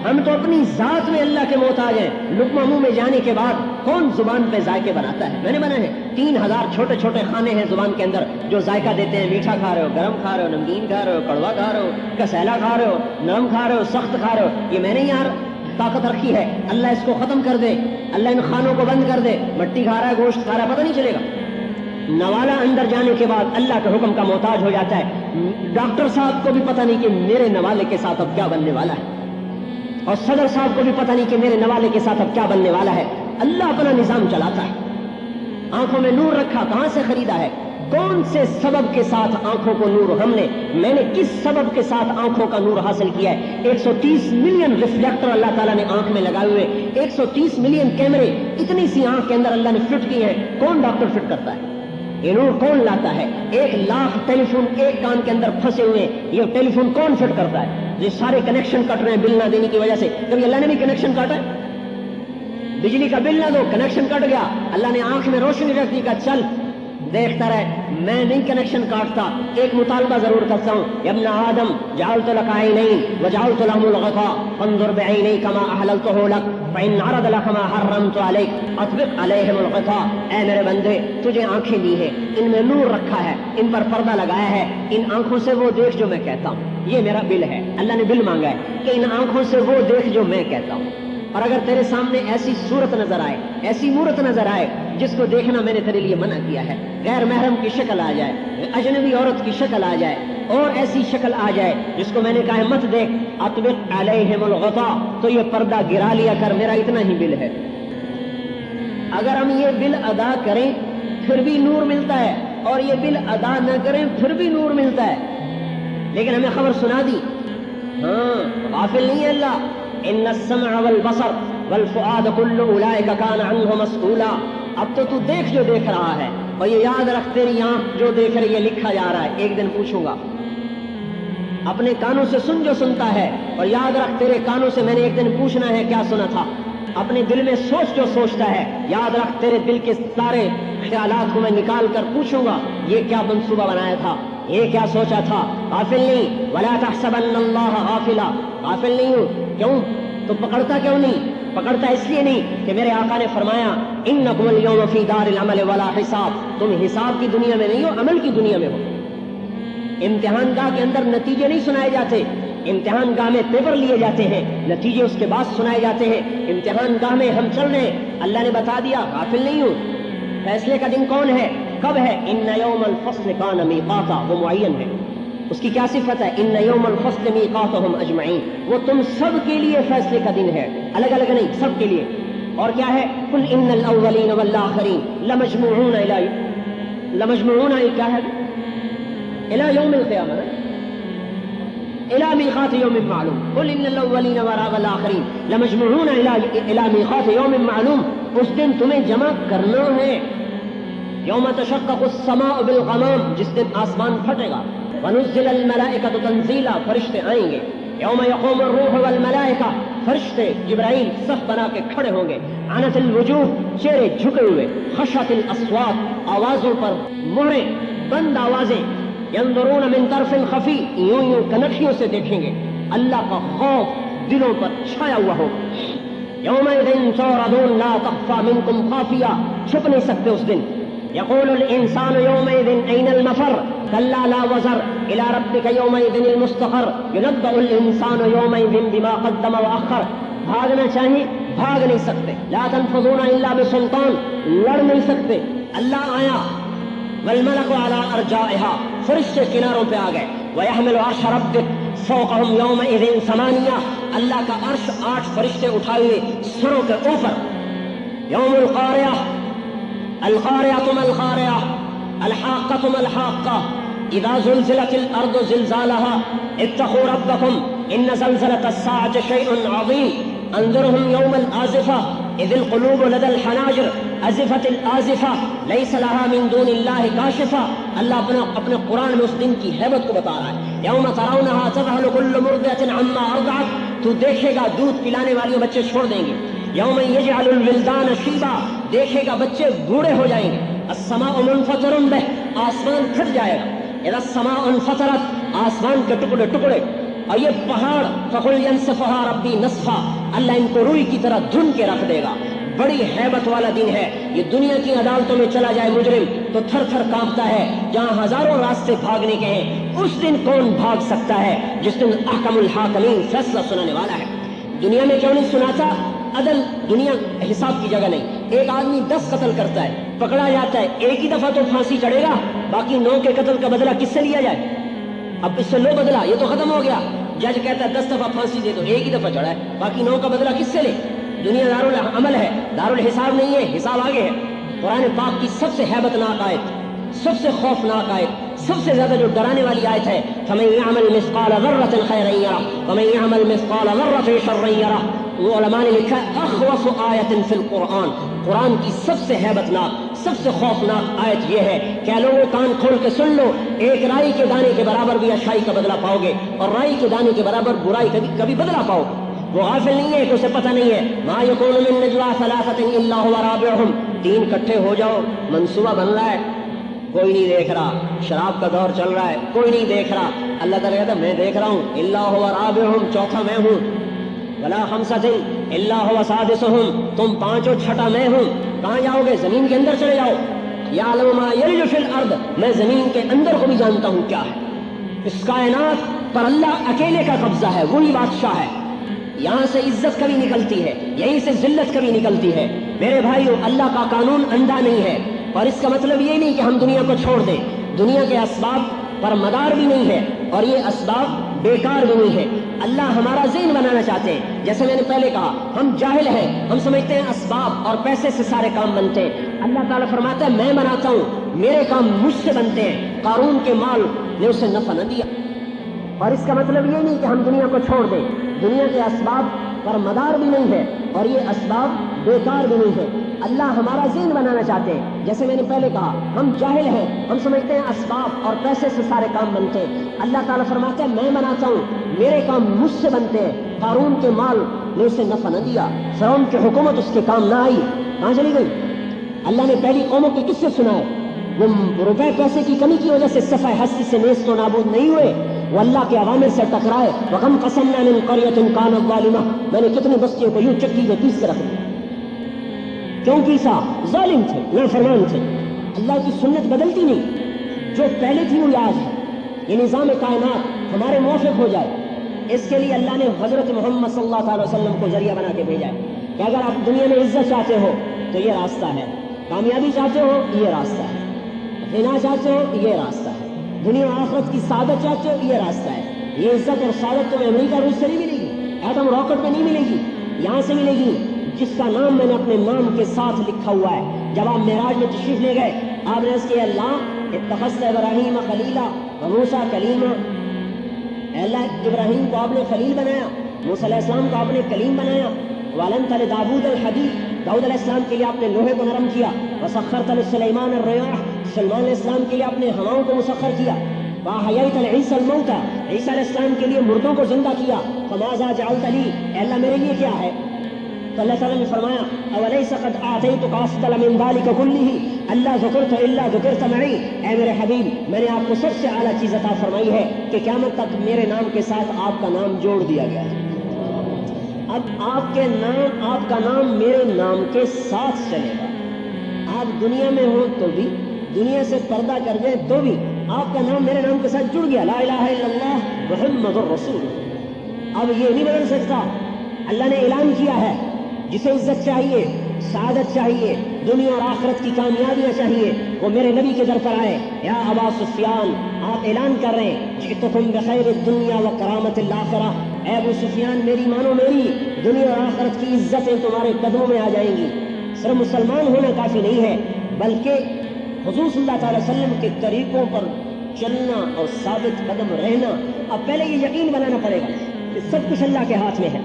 ہم تو اپنی ذات میں اللہ کے محتاج ہیں۔ لقمہ منہ میں جانے کے بعد کون زبان پہ ذائقے بناتا ہے؟ میں نے بنا ہے 3000 چھوٹے چھوٹے کھانے ہیں زبان کے اندر جو ذائقہ دیتے ہیں، میٹھا کھا رہے ہو، گرم کھا رہے ہو، نمکین کھا رہے ہو، کڑوا کھا رہے ہو، کسیلا کھا رہے ہو، نرم کھا رہے ہو، سخت کھا رہے ہو۔ یہ میں نے یار طاقت رکھی ہے، اللہ اس کو ختم کر دے، اللہ ان کھانوں کو بند کر دے، مٹی کھا رہا ہے، گوشت کھا رہا ہے، پتہ نہیں چلے گا۔ نوالا اندر جانے کے بعد اللہ کے حکم کا محتاج ہو جاتا ہے۔ ڈاکٹر صاحب کو بھی پتہ نہیں کہ میرے نوالے کے ساتھ اب کیا بننے والا ہے، اور صدر صاحب کو بھی پتہ نہیں کہ میرے نوالے کے ساتھ اب کیا بننے والا ہے۔ اللہ اپنا نظام چلاتا ہے۔ آنکھوں میں نور رکھا، کہاں سے خریدا ہے؟ کون سے سبب کے ساتھ آنکھوں کو نور میں نے کس سبب کے ساتھ آنکھوں کا نور حاصل کیا ہے؟ 130 ملین ریفلیکٹر اللہ تعالیٰ نے آنکھ میں لگائے ہوئے، 130 ملین کیمرے اتنی سی آنکھ کے اندر اللہ نے فٹ کی ہیں۔ کون ڈاکٹر فٹ کرتا ہے؟ یہ نور کون لاتا ہے؟ 1 لاکھ ٹیلی فون ایک کان کے اندر پھنسے ہوئے، یہ ٹیلی فون کون فٹ کرتا ہے؟ یہ سارے کنیکشن کٹ رہے ہیں بل نہ دینے کی وجہ سے۔ کبھی اللہ نے بھی کنیکشن کاٹا ہے؟ بجلی کا بل نہ دو، کنیکشن کٹ گیا، اللہ نے آنکھ میں روشنی رکھ دی، کا چل دیکھتا رہے۔ میں نہیں کنیکشن کاٹتا، ایک مطالبہ ضرور کرتا ہوں، یا ابن آدم جعلت لك عینین وجعلت لهم الغطاء فانظر بعینیک ما احللته لك فان عرض لك ما حرمت عليك اطبق علیہم الغطاء۔ اے میرے بندے، تجھے آنکھیں دی ہیں، ان میں نور رکھا ہے، ان پر پردہ لگایا ہے، ان آنکھوں سے وہ دیکھ جو میں کہتا ہوں۔ یہ میرا بل ہے، اللہ نے بل مانگا ہے کہ ان آنکھوں سے وہ دیکھ جو میں کہتا ہوں۔ اور اگر تیرے سامنے ایسی صورت نظر آئے، ایسی مورت نظر آئے جس کو دیکھنا میں نے تیرے لیے منع کیا ہے، غیر محرم کی شکل آ جائے، اجنبی عورت کی شکل آ جائے، اور ایسی شکل آ جائے جس کو میں نے کہا ہے مت دیکھ، اطبق علیہم الغطاء، تو یہ پردہ گرا لیا کر، میرا اتنا ہی بل ہے۔ اگر ہم یہ بل ادا کریں پھر بھی نور ملتا ہے، اور یہ بل ادا نہ کریں پھر بھی نور ملتا ہے، لیکن ہمیں خبر سنا دی۔ ہاں، غافل نہیں ہے اللہ۔ ان السمع والبصر والفؤاد كل اولئک کان عنہ مسئولا۔ اب تو دیکھ جو دیکھ رہا ہے، اور یہ یاد رکھ تیری آنکھ جو دیکھ رہی ہے لکھا جا رہا ہے، ایک دن پوچھوں گا۔ اپنے کانوں سے سن جو سنتا ہے، اور یاد رکھ تیرے کانوں سے میں نے ایک دن پوچھنا ہے کیا سنا تھا۔ اپنے دل میں سوچ جو سوچتا ہے، یاد رکھ تیرے دل کے سارے خیالات کو میں نکال کر پوچھوں گا، یہ کیا منصوبہ بنایا تھا، یہ کیا سوچا تھا۔ غافل نہیں، ولا تحسبن اللہ غافلا، غافل نہیں ہوں۔ کیوں؟ تو پکڑتا کیوں نہیں؟ پکڑتا اس لیے نہیں کہ میرے آقا نے فرمایا انکم اليوم فی دار العمل ولا حساب، تم حساب کی دنیا میں نہیں ہو، عمل کی دنیا میں ہو۔ امتحان گاہ کے اندر نتیجے نہیں سنائے جاتے، امتحان گاہ میں پیپر لیے جاتے ہیں، نتیجے اس کے بعد سنائے جاتے ہیں۔ امتحان گاہ میں ہم چل رہے ہیں، اللہ نے بتا دیا، غافل نہیں ہوں۔ فیصلے کا دن کون ہے، کب ہے؟ ان یوم الفصل کان میقاتا، وہ معین ہے۔ اس کی کیا صفت ہے؟ ان یوم الفصل میقاتهم اجمعین، وہ تم سب کے لیے فیصلے کا دن ہے، الگ الگ نہیں، سب کے لیے۔ اور کیا ہے؟ قل ان الاولین والآخرین لمجموعون الی کیا ہے؟ الی یوم القیامہ، إلى ميقات يوم معلوم قل إن الأولين والآخرين لمجموعون إلى ميقات يوم معلوم. اس دن تمہیں جمع کرنا ہے. یوم تشقق السماء بالغمام، جس دن آسمان پھٹے گا. ونزل الملائکۃ تنزیلا، فرشتے آئیں گے. یوم یقوم الروح والملائکہ، فرشتے جبرائیل صف بنا کے کھڑے ہوں گے. عنت الوجوہ، چہرے جھکے ہوئے. خشعت الاصوات، آوازوں پر مہریں، بند آوازیں. ينظرون من طرف خفی، یوں یوں کنکھیوں سے دیکھیں گے. اللہ کا خوف دلوں پر چھایا ہوا ہو. یومئذ تعرضون لا تخفى منکم خافیہ، چھپ نہیں سکتے اس دن. يقول الانسان يومئذ اين المفر كلا لا وزر الى ربك يومئذ المستقر ينبأ الانسان يومئذ بما قدم واخر. بھاگنا چاہیے بھاگ نہیں سکتے. لا تنفذون الا بسلطان، لڑ نہیں سکتے. اللہ آیا. والملك على ارجائها، فرشتے کناروں پہ آ گئے. ويحمل عرش ربك فوقهم يومئذ ثمانية، اللہ کا عرش 8 فرشتے اٹھائے ہوئے سروں کے اوپر. يوم القارعة، القارعة ما القارعة، الحاقة ما الحاقة، إذا زلزلت الأرض زلزالها اتقوا ربكم إن زلزلة الساعة شيء عظيم. انذرهم يوم الآزفة إذ القلوب لدى الحناجر أزفت الآزفة ليس لها من دون الله كاشفة. اللہ اپنے قرآن میں اس دن کی ہیبت کو بتا رہا ہے. يوم ترونها تذهل كل مرضعة عما أرضعت، تو دیکھے گا دودھ پلانے والی بچے چھوڑ دیں گے. یوم یجعل الولدان شیبا، دیکھے گا بچے بوڑھے ہو جائیں گے. السماء منفطر بہ، آسمان پھٹ جائے گا. اذا السماء انفطرت، آسمان کے ٹکڑے ٹکڑے. اور یہ پہاڑ فقل ينسفها ربی نصفا، اللہ ان کو روئی کی طرح دھن کے رکھ دے گا. بڑی ہیبت والا دن ہے. یہ دنیا کی عدالتوں میں چلا جائے مجرم تو تھر تھر کانپتا ہے. جہاں ہزاروں راستے بھاگنے کے ہیں، اس دن کون بھاگ سکتا ہے جس دن احکم الحاکمین فیصلہ سنانے والا ہے. دنیا میں کیوں نہیں سناتا؟ عدل دنیا حساب کی جگہ نہیں. ایک آدمی 10 قتل کرتا ہے، پکڑا جاتا ہے، ایک ہی دفعہ تو پھانسی چڑھے گا. باقی 9 کے قتل کا بدلہ کس سے لیا جائے؟ اب اس سے لو بدلہ، یہ تو ختم ہو گیا. جج کہتا ہے 10 دفعہ پھانسی دے دو، ایک ہی دفعہ چڑھا ہے، باقی 9 کا بدلہ کس سے لے؟ دنیا دارالعمل ہے، دارالحساب نہیں ہے، حساب آگے ہے. قرآن پاک کی سب سے ہیبت ناک آیت، سب سے خوفناک آیت، سب سے زیادہ جو ڈرانے والی آیت ہے فَمَن يَعْمَلْ مِثْقَالَ ذَرَّةٍ خَيْرًا يَرَهُ وَمَن يَعْمَلْ مِثْقَالَ ذَرَّةٍ شَرًّا يَرَهُ. وہ علماء نے لکھا ہے اخوف آیت فی القرآن، قرآن کی سب سے ہیبت ناک، سب سے خوفناک آیت یہ ہے کہ لوگوں کان کھول کے سن لو. ایک رائی کے دانے کے برابر بھی اچھائی کا بدلہ پاؤ گے، اور رائی کے دانے کے برابر برائی کا کبھی بدلہ پاؤ گے. وہ غافل نہیں ہے کہ اسے پتہ نہیں ہے. ما یکون من نجوا ثلاثۃ الا هو رابعهم، 3 اکٹھے ہو جاؤ، منصوبہ بن رہا ہے، کوئی نہیں دیکھ رہا. شراب کا دور چل رہا ہے، کوئی نہیں دیکھ رہا. اللہ تعالیٰ کہتا ہے میں دیکھ رہا ہوں. الا هو رابعهم، چوتھا میں ہوں. ولا خمسۃ الا هو سادسهم، تم 5 اور چھٹا میں ہوں. کہاں جاؤ گے؟ زمین کے اندر چلے جاؤ. یعلم ما یلج فی الارض، میں زمین کے اندر کو بھی جانتا ہوں کیا ہے. اس کائنات پر اللہ اکیلے کا قبضہ ہے، وہی بادشاہ ہے. یہاں سے عزت کبھی نکلتی ہے، یہیں سے ذلت کبھی نکلتی ہے. میرے بھائیو، اللہ کا قانون اندھا نہیں ہے. اور اس کا مطلب یہ نہیں کہ ہم دنیا کو چھوڑ دیں. دنیا کے اسباب پر مدار بھی نہیں ہے، اور یہ اسباب بیکار بھی نہیں ہے. اللہ ہمارا ذہن بنانا چاہتے ہیں. جیسے میں نے پہلے کہا، ہم جاہل ہیں، ہم سمجھتے ہیں اسباب اور پیسے سے سارے کام بنتے ہیں. اللہ تعالیٰ فرماتا ہے میں بناتا ہوں، میرے کام مجھ سے بنتے ہیں. قارون کے مال نے اسے نفع نہ دیا. اور اس کا مطلب یہ نہیں کہ ہم دنیا کو چھوڑ دیں. دنیا کے اسباب پر مدار بھی نہیں ہے، اور یہ اسباب بیکار بھی نہیں ہے. اللہ ہمارا ذہن بنانا چاہتے ہیں. جیسے میں نے پہلے کہا، ہم جاہل ہیں، ہم سمجھتے ہیں اسباب اور پیسے سے سارے کام بنتے ہیں. اللہ تعالیٰ فرماتا ہے میں بناتا ہوں، میرے کام مجھ سے بنتے ہیں. قارون کے مال نے اسے نفع نہ دیا، فرعون کی حکومت اس کے کام نہ آئی. کہاں چلی گئی؟ اللہ نے پہلی قوموں کے قصے سنائے. وہ روپے پیسے کی کمی کی وجہ سے صفحہ ہستی سے نیست و نابود نہیں ہوئے، وہ اللہ کے عوامر سے ٹکرائے. وَكَمْ قَصَمْنَا مِنْ قَرْيَةٍ كَانَتْ ظَالِمَةً، میں نے کتنی بستیوں کو یوں چکی میں پیس کے رکھ دیا. کیوں پیسا؟ ظالم تھے، نافرمان تھے. اللہ کی سنت بدلتی نہیں، جو پہلے تھی وہی آج ہے. یہ نظام کائنات ہمارے موافق ہو جائے، اس کے لیے اللہ نے حضرت محمد صلی اللہ علیہ وسلم کو ذریعہ بنا کے بھیجا ہے کہ اگر آپ دنیا میں عزت چاہتے ہو تو یہ راستہ ہے، کامیابی چاہتے ہو یہ راستہ ہے، غنا چاہتے ہو یہ راستہ ہے، دنیا آخرت کی سعادت چاہتے ہو یہ راستہ ہے. یہ عزت اور سعادت تمہیں امریکہ روس سے نہیں ملے گی، ایٹم راکٹ میں نہیں ملے گی، یہاں سے ملے گی جس کا نام میں نے اپنے نام کے ساتھ لکھا ہوا ہے. جب آپ معراج میں تشریف لے گئے، آپ نے عرض کیا اللہ اتخذت ابراہیم خلیلا وموسیٰ کلیما، اے اللہ ابراہیم کو آپ نے خلیل بنایا، موسیٰ علیہ السلام کو آپ نے کلیم بنایا، وَعَلَمْتَ لِدَاوُودَ الْحَدِيدَ داؤد علیہ السلام کے لیے آپ نے لوہے کو نرم کیا، وَسَخَّرْتَ لِسُلَيْمَانَ الرِّيَاحَ سلیمان علیہ السلام کے لیے آپ نے ہواؤں کو مسخر کیا، وَأَحْيَيْتَ لِعِيسَى الْمَوْتَى عیسیٰ علیہ السلام کے لیے مردوں کو زندہ کیا، فَمَاذَا جَعَلْتَ لِي اے اللہ میرے لیے کیا ہے؟ تو اللہ تعالیٰ نے فرمایا أَوَلَيْسَ قَدْ أَعْطَيْتُكَ أَفْضَلَ مِنْ ذَلِكَ كُلِّهِ أَلَّا ذُكِرْتَ إِلَّا ذُكِرْتَ مَعِي اے میرے حبیب میں نے آپ کو سب سے اعلیٰ چیز عطا فرمائی ہے کہ قیامت تک میرے نام کے ساتھ آپ کا نام جوڑ دیا گیا ہے۔ اب آپ کا نام میرے نام کے ساتھ چلے گا، آپ دنیا میں ہوں تو بھی، دنیا سے پردہ کر جائیں تو بھی آپ کا نام میرے نام کے ساتھ جڑ گیا، لا الہ الا اللہ محمد الرسول۔ اب یہ نہیں بدل سکتا، اللہ نے اعلان کیا ہے جسے عزت چاہیے، سعادت چاہیے، دنیا اور آخرت کی کامیابیاں چاہیے، وہ میرے نبی کے در پر آئے۔ یا ابا سفیان آپ اعلان کر رہے ہیں جئتکم بخیر الدنیا و کرامت الآخرہ، اے ابو سفیان میری مانو، میری دنیا اور آخرت کی عزتیں تمہارے قدموں میں آ جائیں گی۔ صرف مسلمان ہونا کافی نہیں ہے بلکہ حضور صلی اللہ تعالی وسلم کے طریقوں پر چلنا اور ثابت قدم رہنا۔ اب پہلے یہ یقین بنانا پڑے گا کہ سب کچھ اللہ کے ہاتھ میں ہے،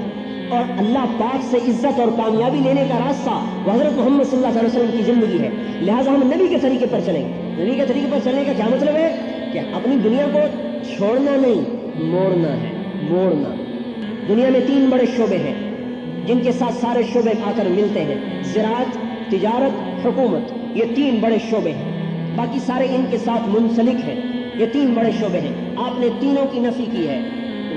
اور اللہ پاک سے عزت اور کامیابی لینے کا راستہ وہ حضرت محمد صلی اللہ علیہ وسلم کی زندگی ہے، لہٰذا ہم نبی کے طریقے پر چلیں گے۔ نبی کے طریقے پر چلنے کا کیا مطلب ہے کہ اپنی دنیا کو چھوڑنا نہیں، موڑنا ہے، موڑنا۔ دنیا میں 3 بڑے شعبے ہیں جن کے ساتھ سارے شعبے آ کر ملتے ہیں، زراعت، تجارت، حکومت، یہ 3 بڑے شعبے ہیں، باقی سارے ان کے ساتھ منسلک ہیں۔ یہ 3 بڑے شعبے ہیں، آپ نے تینوں کی نفی کی ہے۔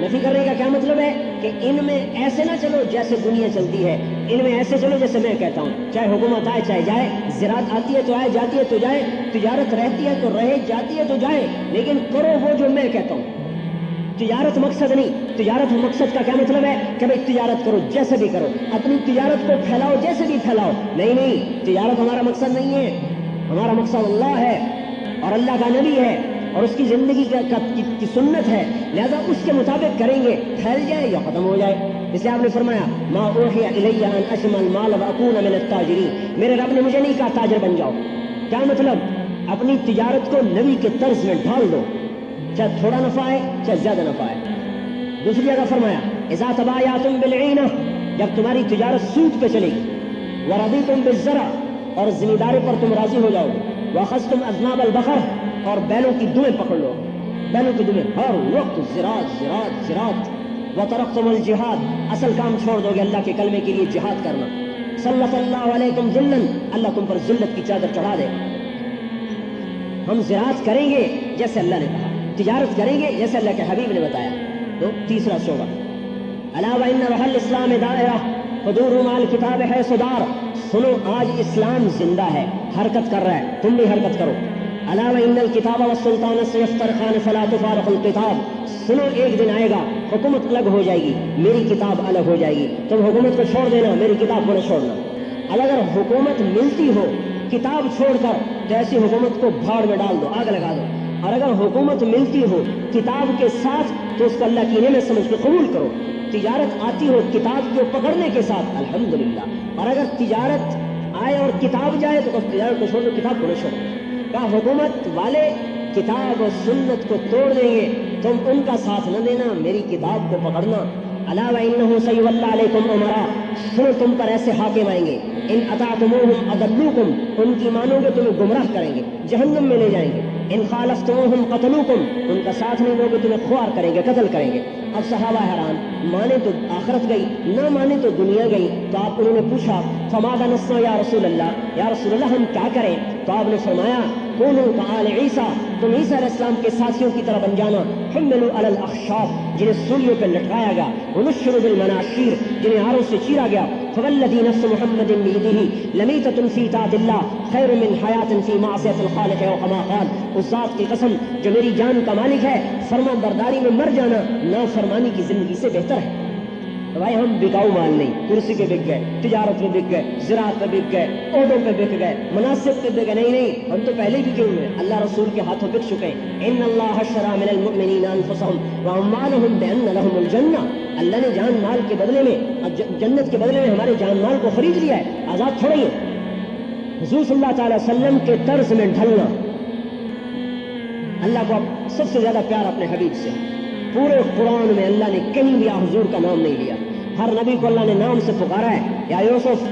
نفی کرنے کا کیا مطلب ہے کہ ان میں ایسے نہ چلو جیسے دنیا چلتی ہے، ان میں ایسے چلو جیسے میں کہتا ہوں، چاہے حکومت آئے چاہے جائے، زراعت آتی ہے تو آئے، جاتی ہے تو جائے، تجارت رہتی ہے تو رہے، جاتی ہے تو جائے، لیکن کرو وہ جو میں کہتا ہوں۔ تجارت مقصد نہیں، تجارت مقصد کا کیا مطلب ہے کہ بھائی تجارت کرو جیسے بھی کرو، اپنی تجارت کو پھیلاؤ جیسے بھی پھیلاؤ، نہیں، تجارت ہمارا مقصد نہیں ہے، ہمارا مقصد اللہ ہے اور اللہ کا نبی ہے اور اس کی زندگی کی سنت ہے، لہذا اس کے مطابق کریں گے، پھیل جائے یا ختم ہو جائے۔ اس لیے آپ نے فرمایا ما اوحی الی ان اجمع المال واکون من التاجرین، میرے رب نے مجھے نہیں کہا تاجر بن جاؤ۔ کیا مطلب؟ اپنی تجارت کو نبی کے طرز میں ڈھال دو، چاہے تھوڑا نفع ہے چاہے زیادہ نفع ہے۔ دوسری جگہ فرمایا اذا تبایعتم بالعینہ، جب تمہاری تجارت سود پہ چلے گی، ورضیتم بالزرع، اور زمینداری پر تم راضی ہو جاؤ گے، واخذتم اذناب البقر، اور بیلوں کی دمیں پکڑ لو، بیلوں کی دمیں، ہر وقت زراعت زراعت زراعت، وترکتم الجہاد، اصل کام چھوڑ دو گے اللہ کے کلمے کے لیے جہاد کرنا، سلط اللہ علیکم ذلا، اللہ تم پر ذلت کی چادر چڑھا دے۔ ہم زراعت کریں گے جیسے اللہ نے کہا، تجارت کریں گے جیسے اللہ کے حبیب نے بتایا۔ تو تیسرا شعبہ الا وان روح الاسلام دائرہ حضور مال کتاب ہے صدار، سنو آج اسلام زندہ ہے، حرکت کر رہا ہے، تم بھی حرکت کرو۔ الا وان الکتاب والسلطان سیفترقان فلا تفارق الکتاب، سنو ایک دن آئے گا حکومت الگ ہو جائے گی، میری کتاب الگ ہو جائے گی، تم حکومت کو چھوڑ دینا، میری کتاب کو نہ چھوڑنا۔ اب اگر حکومت ملتی ہو کتاب چھوڑ کر تو ایسی حکومت کو بھاڑ میں ڈال دو، آگ لگا دو، اور اگر حکومت ملتی ہو کتاب کے ساتھ تو اس کو اللہ کی نعمت سمجھ کے قبول کرو۔ تجارت آتی ہو کتاب کو پکڑنے کے ساتھ الحمدللہ، اور اگر تجارت آئے اور کتاب جائے تو تجارت کو چھوڑ دو، کتاب کو نہ چھوڑو۔ کہا حکومت والے کتاب اور سنت کو توڑ دیں گے، تم ان کا ساتھ نہ دینا، میری کتاب کو پکڑنا۔ الا وانہ سیولی علیکم امراء، سنو تم پر ایسے حاکم آئیں گے، ان اطعتموہم اضلوکم، ان کی مانو گے تمہیں گمراہ کریں گے، جہنم میں لے جائیں گے، ان خالفتموہم قتلوکم، ان کا ساتھ نہیں لوگے تمہیں خوار کریں گے، قتل کریں گے۔ اب صحابہ حیران، مانے تو آخرت گئی، نہ مانے تو دنیا گئی، تو آپ انہوں نے پوچھا فماذا نصنع یا رسول اللہ، یا رسول اللہ ہم کیا کریں؟ تو آپ نے فرمایا کونوا کآل عیسیٰ، تم عیسیٰ علیہ السلام کے ساتھیوں کی طرح بن جانا، حملوا علی الاخشاب، جنہیں سولیوں پہ لٹکایا گیا، ونشروا بالمناشیر، جنہیں آروں سے چیرا گیا، فوالذی نفس محمد بیدہ لمیتۃ فی طاعۃ اللہ خیر من حیاۃ فی معصیۃ الخالق او کما قال، اس ذات کی قسم جو میری جان کا مالک ہے، فرما برداری میں مر جانا نافرمانی کی زندگی سے بہتر ہے۔ بھائی ہم بکاؤ مال نہیں، کرسی پہ بک گئے، تجارت پہ بک گئے، زراعت پہ بک گئے، عہدوں پہ بک گئے، مناصب پہ بک گئے، نہیں، ہم تو پہلے بھی بکے ہوئے ہیں، اللہ رسول کے ہاتھوں بک چکے ہیں۔ ان اللہ اشتری من المؤمنین انفسهم واموالهم بان لهم الجنہ، اللہ نے جان مال کے بدلے میں، جنت کے بدلے میں ہمارے جان مال کو خرید لیا ہے، آزاد تھوڑا ہی ہے۔ حضور صلی اللہ تعالی وسلم کے طرز میں ڈھلنا، اللہ کو سب سے زیادہ پیار اپنے حبیب سے، پورے قرآن میں اللہ نے کہیں بھی حضور کا نام نہیں لیا. ہر نبی کو اللہ نے نام سے پکارا ہے, یا یوسف,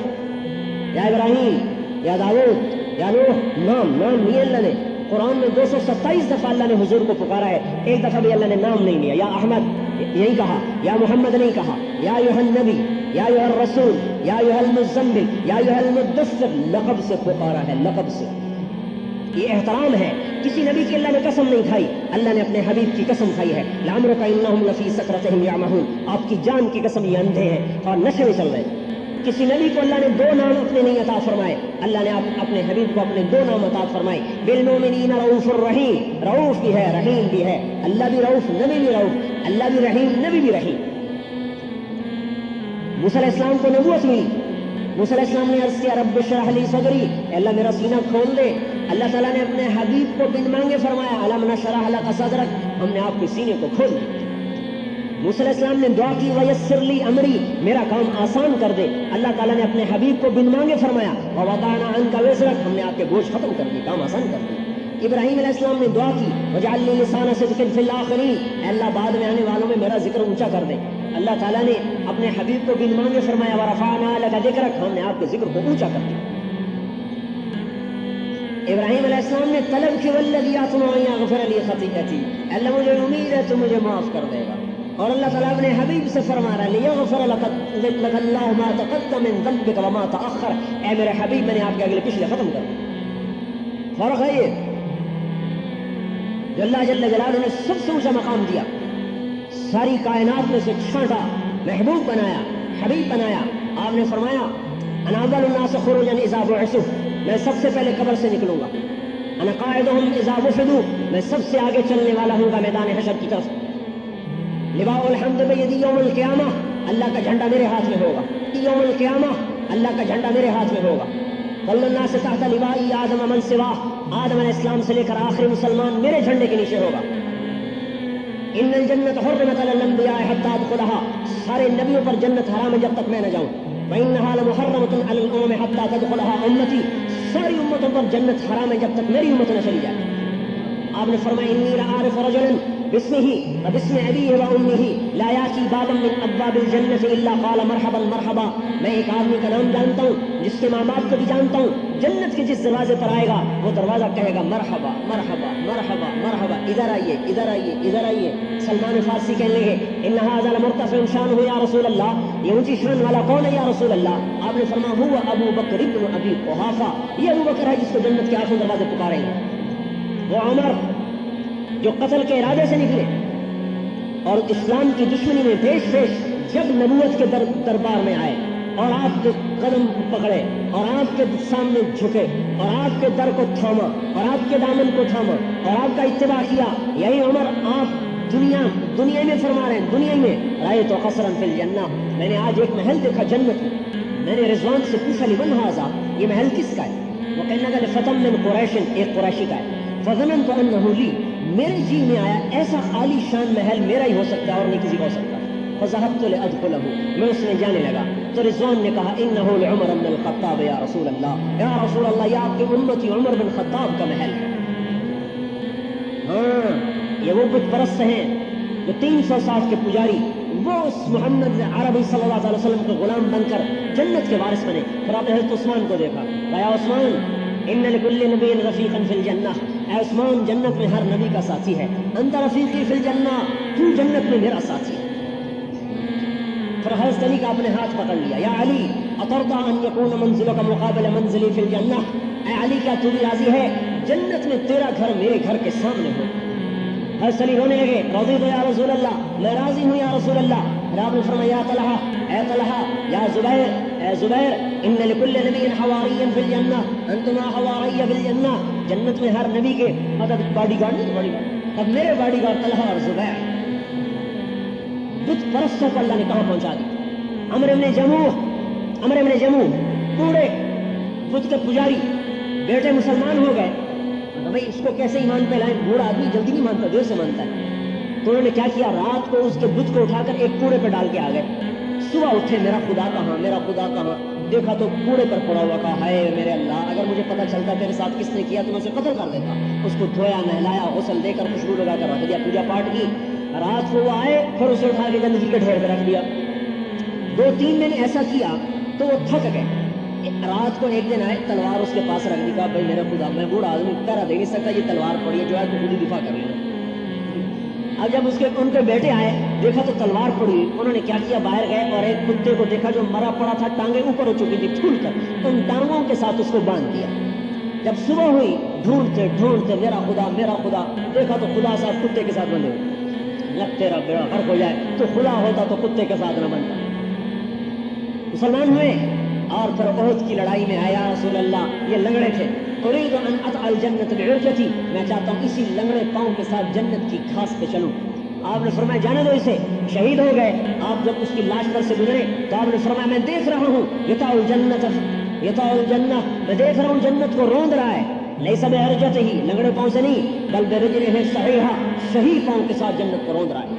یا ابراہیم, یا داؤد, یا نوح. نام نہیں اللہ نے. قرآن میں 227 دفعہ اللہ نے حضور کو پکارا ہے, ایک دفعہ بھی اللہ نے نام نہیں لیا. یا احمد یہی کہا, یا محمد نہیں کہا, یا ایھا النبی, یا ایھا الرسول, یا ایھا المزمل, یا ایھا المدثر. لقب سے پکارا ہے, لقب سے. یہ احترام ہے. کسی نبی کی اللہ نے قسم نہیں کھائی, اللہ نے اپنے حبیب کی قسم کھائی ہے. لعمرک انہم لفی سکرتہم یعمہون. آپ کی جان کی قسم یہ اندھے ہیں اور نشے میں چل رہے ہیں. کسی نبی کو اللہ نے 2 نام اپنے نہیں عطا فرمائے, اللہ نے اپنے حبیب کو اپنے 2 نام عطا فرمائے. بالمؤمنین رؤوف الرحیم. رؤوف بھی ہے, رحیم بھی ہے. اللہ بھی رؤوف, نبی بھی رؤوف. اللہ بھی رحیم, نبی بھی رحیم. موسیٰ علیہ السلام کو نبوت ملی. موسیٰ علیہ السلام نے عرض کیا رب اشرح لی صدری, اللہ میرا سینہ کھول دے. اللہ تعالیٰ نے اپنے حبیب کو بن مانگے فرمایا الم نشرح لک صدرک, ہم نے آپ کے سینے کو کھول دیا. موسیٰ علیہ السلام نے دعا کی ویسر لی امری, میرا کام آسان کر دے. اللہ تعالیٰ نے اپنے حبیب کو بن مانگے فرمایا ووضعنا عنک وزرک, ہم نے آپ کے بوجھ ختم کر دی, کام آسان کر دیا. ابراہیم علیہ السلام نے دعا کی وجعل لی لسان صدق فی الآخرین, اے اللہ بعد میں آنے والوں میں میرا ذکر اونچا کر دے. اللہ تعالیٰ نے اپنے حبیب کو بن مانگے فرمایا ورفعنا لک ذکرک, ہم نے آپ کے ذکر کو اونچا کر دیا. ابراہیم علیہ السلام نے طلب کی والذی اطمع ان یغفر لی خطیئتی, اللہ مجھے امید ہے تو مجھے معاف کر دے گا. اور اللہ تعالیٰ اپنے حبیب سے فرما رہا ہے لیغفر لک اللہ ما تقدم من ذنبک وما تأخر, اے میرے حبیب میں نے آپ کے اگلے پچھلے ختم کر دیا. فرق ہے یہ جو اللہ جل جلالہ نے سب سے اونچا مقام دیا, ساری کائنات میں سے چھانٹا, محبوب بنایا, حبیب بنایا. آپ نے فرمایا انا اول الناس خروجا اذا بعثوا, میں سب سے پہلے قبر سے نکلوں گا. انا قاعدهم اذا وفدوا, میں سب سے آگے چلنے والا ہوں گا میدان حشر کی طرف. لواء الحمد بیدی یوم القیامہ, اللہ کا جھنڈا میرے ہاتھ میں ہوگا. یوم القیامہ اللہ کا جھنڈا میرے ہاتھ میں ہوگا. کل الناس تحت لوائی آدم من سواہ, آدم علیہ السلام سے لے کر آخری مسلمان میرے جھنڈے کے نیچے ہوگا. ان الجنت حرمت علی الانبیاء حتی ادخلها, سارے نبیوں پر جنت حرام ہے جب تک میں نہ جاؤں. وانها لمحرمۃ علی الامم حتی تدخلها امتی, ساری امتوں پر جنت حرام ہے جب تک میری امت نہ چلی جائے. آپ نے فرمایا انی لعارف رجلا باسمه وباسم ابيه وامه لا ياتي بابا من ابواب الجنه الا قال مرحبا مرحبا, میں ایک آدمی کا نام جانتا ہوں جس کے ماں باپ کو بھی جانتا ہوں, جنت کے جس دروازے پر آئے گا وہ دروازہ کہے گا مرحبا مرحبا مرحبا مرحبا, ادھر آئیے ادھر آئیے ادھر آئیے. سلمان فارسی کہنے لگے ان هذا لمرتفع شانه یا رسول اللہ, یہ اونچی شان والا کون ہے یا رسول اللہ؟ آپ نے فرمایا هو ابو بکر ابن ابی قحافہ, یہ ابو بکر ہے جس کو جنت کے 8 دروازے پکاریں گے. وہ عمر جو قتل کے ارادے سے نکلے اور اسلام کی دشمنی میں پیش پیش جب نبوت کے دربار میں آئے اور آپ کے قدم پکڑے اور آپ کے سامنے جھکے اور آپ کے در کو تھاما اور آپ کے دامن کو تھاما اور آپ کا اتباع کیا, یہی عمر آپ دنیا میں فرما رہے ہیں. دنیا میں رأیت قصرا فی الجنہ, میں نے آج ایک محل دیکھا جنت میں. میں نے رضوان سے پوچھا لمن ھذا, یہ محل کس کا ہے؟ وہ کہنے لگا لفتى من قریش, ایک قریشی کا ہے. فظننت انه لی, میرے جی میں آیا ایسا عالی شان محل میرا ہی ہو سکتا ہے اور نہیں کسی کا ہو سکتا. فذهبت لادخله, میں اس میں جانے لگا تو رضوان نے کہا انه لعمر بن الخطاب یا رسول اللہ, یا رسول اللہ, یہ آپ کے امتی عمر بن خطاب کا محل ہے. ہاں, یہ وہ بت پرست ہیں جو 360 کے پجاری, وہ اس محمد عربی صلی اللہ علیہ وسلم کے غلام بن کر جنت کے وارث بنے. پھر آپ نے حضرت عثمان کو دیکھا, یا عثمان ان لکل نبی رفیقا فی الجنہ, اے عثمان جنت میں ہر نبی کا ساتھی ہے. انت رفیقی فی الجنہ, تو جنت میں میرا ساتھی ہے. پھر حضرت علی کا اپنے ہاتھ پکڑ لیا, یا علی اترضى ان یکون منزلک مقابل منزلی فی الجنہ, اے علی کیا تو بھی راضی ہے جنت میں تیرا گھر میرے گھر کے سامنے ہو؟ حضرت علی رونے لگے, رضیت یا رسول اللہ, میں راضی ہوں یا رسول اللہ. پھر آپ نے فرمایا یا طلحہ, اے طلحہ, یا زبیر, اے زبیر, ان لکل نبی حواری فی الجنہ انتما حواری فی الجنہ, جنت میں ہر نبی کے مطلب باڈی گارڈ نہیں, باڈی گارڈ, اب میرے باڈی گارڈ طلحہ اور زبیر. بت پرستوں کو اللہ نے کہاں پہنچا دی. عمرو بن جموح پورے بت کے پجاری بیٹے مسلمان ہو گئے. بھائی اس کو کیسے ایمان پہ لائیں, بوڑھا آدمی جلدی نہیں مانتا, دیر سے مانتا ہے. تو انہوں نے کیا کیا, رات کو اس کے بت کو اٹھا کر ایک کوڑے پہ ڈال کے آ گئے. صبح اٹھے, میرا خدا کہاں, میرا خدا کہاں, دیکھا تو کوڑے پر پڑا ہوا, کہا ہائے میرے اللہ, اگر مجھے پتا چلتا تیرے ساتھ کس نے کیا تو میں اسے قتل کر دیتا. اس کو دھویا, نہلایا, غسل دے کر خوشبو لگا کر رکھ دیا, پوجا پاٹ کی, رات کو وہ آئے پھر اسے اٹھا کے گندگی کے ڈھیر پہ رکھ دیا. 2-3 دن ایسا کیا تو وہ تھک گئے. رات کو ایک دن آئے, تلوار اس کے پاس رکھ دی, کہا بھائی میرا خدا, میں بوڑھا آدمی پہرا دے نہیں سکتا, یہ تلوار پڑی ہے, جو ہے تو خود ہی دفاع کر لینا. اب جب ان کے بیٹے آئے دیکھا تو تلوار پڑی, انہوں نے کیا کیا, باہر گئے اور ایک کتے کو دیکھا جو مرا پڑا تھا, ٹانگیں اوپر ہو چکی تھی پھول کر, ان ٹانگوں کے ساتھ اس کو باندھ دیا. جب صبح ہوئی ڈھونڈتے ڈھونڈتے میرا خدا, دیکھا تو خدا صاحب کتے کے ساتھ بندھے ہوئے. لگ تیرا بیڑا غرق ہو جائے, تو خدا ہوتا تو کتے کے ساتھ نہ بنتا. مسلمان ہوئے اور پھر احد کی لڑائی میں آیا رسول اللہ, یہ لنگڑے تھے, اريد ان اطع الجنت بعرجتي, میں چاہتا ہوں اسی لنگڑے پاؤں کے ساتھ جنت کی گھاس پہ چلوں. آپ نے فرمایا جانے دو اسے, شہید ہو گئے. آپ جب اس کی لاش پر سے گزرے تو آپ نے فرمایا میں دیکھ رہا ہوں یطع الجنہ, میں دیکھ رہا ہوں جنت کو روند رہا ہے. لیس بعرجتہ, لنگڑے پاؤں سے نہیں, بل برجلہ صحیحہ, صحیح پاؤں کے ساتھ جنت کو روند رہا ہے.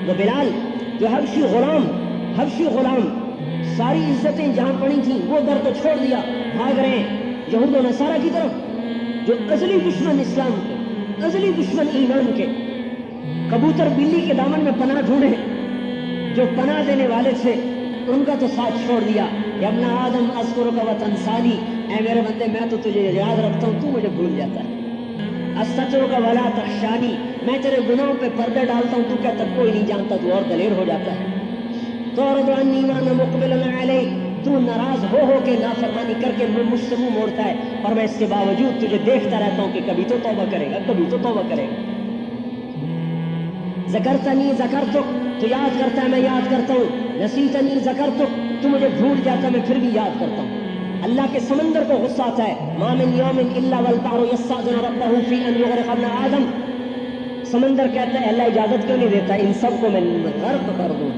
وہ بلال جو حبشی غلام ساری عزتیں جہاں پڑی تھیں وہ در کو چھوڑ دیا, بھاگ رہے ہیں یہود و نصارہ کی طرف, جو ازلی دشمن اسلام کے, ازلی دشمن ایمان کے. کبوتر بلی کے دامن میں پناہ ڈھونڈے, جو پناہ دینے والے تھے ان کا تو ساتھ چھوڑ دیا. یا ابن آدم اذکرک وتنسانی, اے میرے بندے میں تو تجھے یاد رکھتا ہوں, تو مجھے بھول جاتا ہے. استترک ولا تخشانی, میں تیرے گناہوں پہ پردے ڈالتا ہوں, تو کہتا کوئی نہیں جانتا, تو اور دلیر ہو جاتا ہے. تعرض عنی وانا مقبل علیک, تو ناراض ہو کے نافرمانی کر کے مجھ سے منہ موڑتا ہے, اور میں اس کے باوجود تجھے دیکھتا رہتا ہوں کہ کبھی تو توبہ کرے گا, کبھی تو توبہ کرے گا. ذکرتنی ذکرتک, تو یاد کرتا ہے میں یاد کرتا ہوں. نسیتنی ذکرتک, تو مجھے بھول جاتا ہے میں پھر بھی یاد کرتا ہوں. اللہ کے سمندر کو غصہ آتا ہے, ما من یوم الا والبحر یستأذن ربہ فی ان یغرق ابن آدم. سمندر کہتا ہے اللہ اجازت کیوں نہیں دیتا ان سب کو میں غرق کر دوں.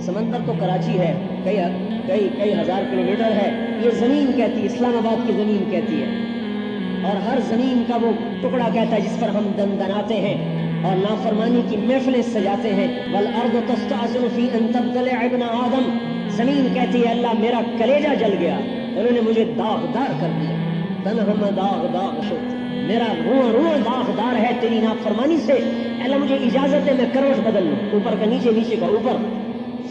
سمندر تو کراچی ہے, کئی ہزار کلومیٹر ہے, یہ زمین کہتی ہے, اسلام آباد کی زمین کہتی ہے, اور ہر زمین کا وہ ٹکڑا کہتا ہے جس پر ہم دندناتے ہیں اور نافرمانی کی محفلیں سجاتے ہیں. والارض تستعذن فی ان تبتلع ابن آدم, زمین کہتی ہے اللہ میرا کلیجہ جل گیا, انہوں نے مجھے داغدار کر دیا. تنہم داغ شد, میرا روح داغدار ہے تیری نافرمانی سے, اللہ مجھے اجازت ہے میں کروٹ بدل لوں, اوپر کا نیچے, نیچے کا اوپر.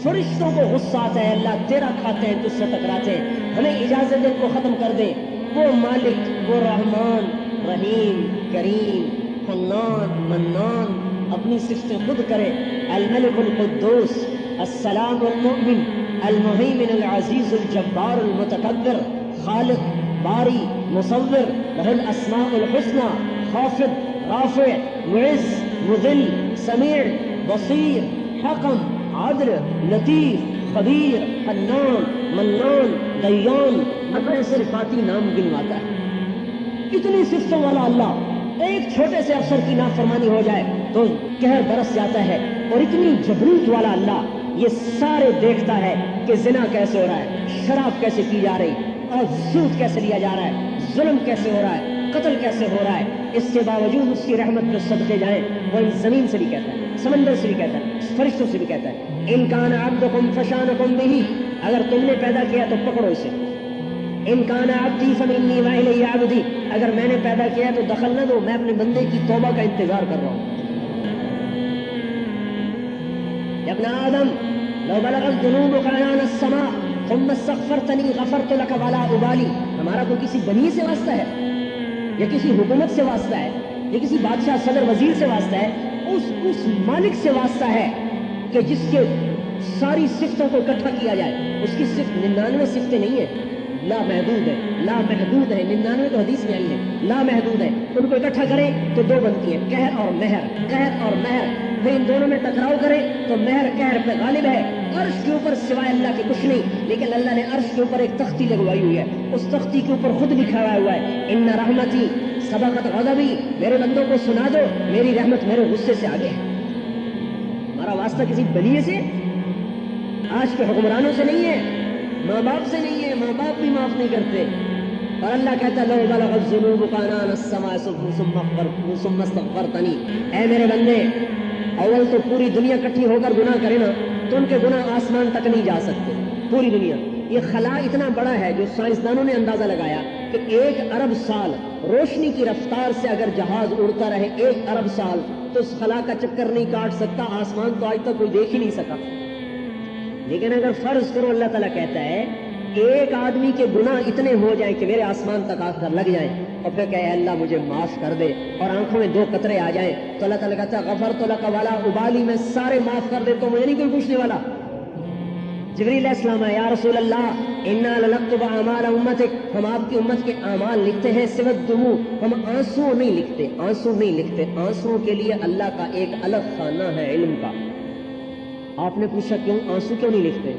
فرشتوں کو غصہ آتا ہے, اللہ تیرا کھاتے ہیں, تجھ سے ٹکراتے ہیں, ہمیں اجازت دے کو ختم کر دے. وہ مالک, وہ رحمان, رحیم, کریم, حنان, منان, اپنی صفتیں خود کرے. الملک القدوس, السلام المؤمن, المہیمن العزیز الجبار المتکبر, خالق, باری, مصور, لہ الاسماء الحسنى, خافض, رافع, معز, مذل, سمیع, بصیر, حکم, عادل, لطیف, خبیر, حنان, منان, دیان, اپنے صفاتی نام گنواتا ہے. اتنی صفتوں والا اللہ ایک چھوٹے سے افسر کی نافرمانی ہو جائے تو قہر برس جاتا ہے. اور اتنی جبروت والا اللہ یہ سارے دیکھتا ہے کہ زنا کیسے ہو رہا ہے, شراب کیسے پی جا رہی, اور سود کیسے لیا جا رہا ہے, ظلم کیسے ہو رہا ہے, قتل کیسے ہو رہا ہے. اس کے باوجود اس کی رحمت پہ صدقے جائیں. وہ اس زمین سے بھی کہتا ہے, سمندر سے بھی کہتا ہے, فرشتوں سے بھی کہتا ہے, ان کان عبدکم فشانکم بہ, اگر تم نے پیدا کیا تو پکڑو اسے. ان کان عبدی فمنی والی عبدی, اگر میں نے پیدا کیا تو دخل نہ دو, میں اپنے بندے کی توبہ کا انتظار کر رہا ہوں. یا ابن آدم لو بلغت ذنوبک عنان السماء ثم استغفرتنی غفرت لک ولا ابالی. ہمارا کوئی کسی بنی سے واسطہ ہے, یا کسی حکومت سے واسطہ ہے, یا کسی بادشاہ صدر وزیر سے واسطہ ہے, اس مالک سے واسطہ ہے کہ جس کے ساری صفتوں کو اکٹھا کیا جائے. اس کی صفت 99 صفتیں نہیں ہیں, لا محدود ہے, لا محدود ہے. 99 تو حدیث میں آئی ہے, لا محدود ہے. ان کو اکٹھا کرے تو دو بنتی ہیں, قہر اور مہر, قہر اور مہر. پھر ان دونوں میں ٹکراؤ کرے تو مہر قہر پہ غالب ہے. عرش کے اوپر سوائے اللہ کے کچھ نہیں, لیکن اللہ نے عرش کے اوپر ایک تختی لگوائی ہوئی ہے, اس تختی کے اوپر خود لکھا ہوا ہے ان رحمتی سبقت غضبی. میرے بندوں کو سنا دو میری رحمت میرے غصے سے آگے ہے. ہمارا واسطہ کسی بلیے سے, آج کے حکمرانوں سے نہیں ہے, ماں باپ سے نہیں ہے, ماں باپ بھی معاف نہیں کرتے. اور اللہ کہتا ہے لو بلغت ذنوبک عنان السماء ثم استغفرتنی. اے میرے بندے, اول تو پوری دنیا کٹھی ہو کر گناہ کرے نا تو ان کے گناہ آسمان تک نہیں جا سکتے. پوری دنیا, یہ خلا اتنا بڑا ہے جو سائنسدانوں نے اندازہ لگایا کہ 1 ارب سال روشنی کی رفتار سے اگر جہاز اڑتا رہے 1 ارب سال تو اس خلا کا چکر نہیں کاٹ سکتا. آسمان تو آج تک کوئی دیکھ ہی نہیں سکا. لیکن اگر فرض کرو اللہ تعالیٰ کہتا ہے ایک آدمی کے گناہ اتنے ہو جائیں کہ میرے آسمان تک آ کر لگ جائیں اور پھر کہے اللہ مجھے معاف کر دے اور آنکھوں میں 2 قطرے آ جائیں تو اللہ تعالیٰ کہتا ہے غفرت لک ولا ابالی, میں سارے معاف کر دیتا ہوں, مجھے نہیں کوئی پوچھنے والا. جبریل علیہ السلام ہے یا رسول اللہ انا لنکتب اعمال امتک, ہم آپ کی امت کے اعمال لکھتے ہیں سوى الدموع, ہم آنسو نہیں لکھتے, آنسو نہیں لکھتے. آنسو کے لیے اللہ کا ایک الگ خانہ ہے علم کا. آپ نے پوچھا کیوں آنسو کیوں نہیں لکھتے؟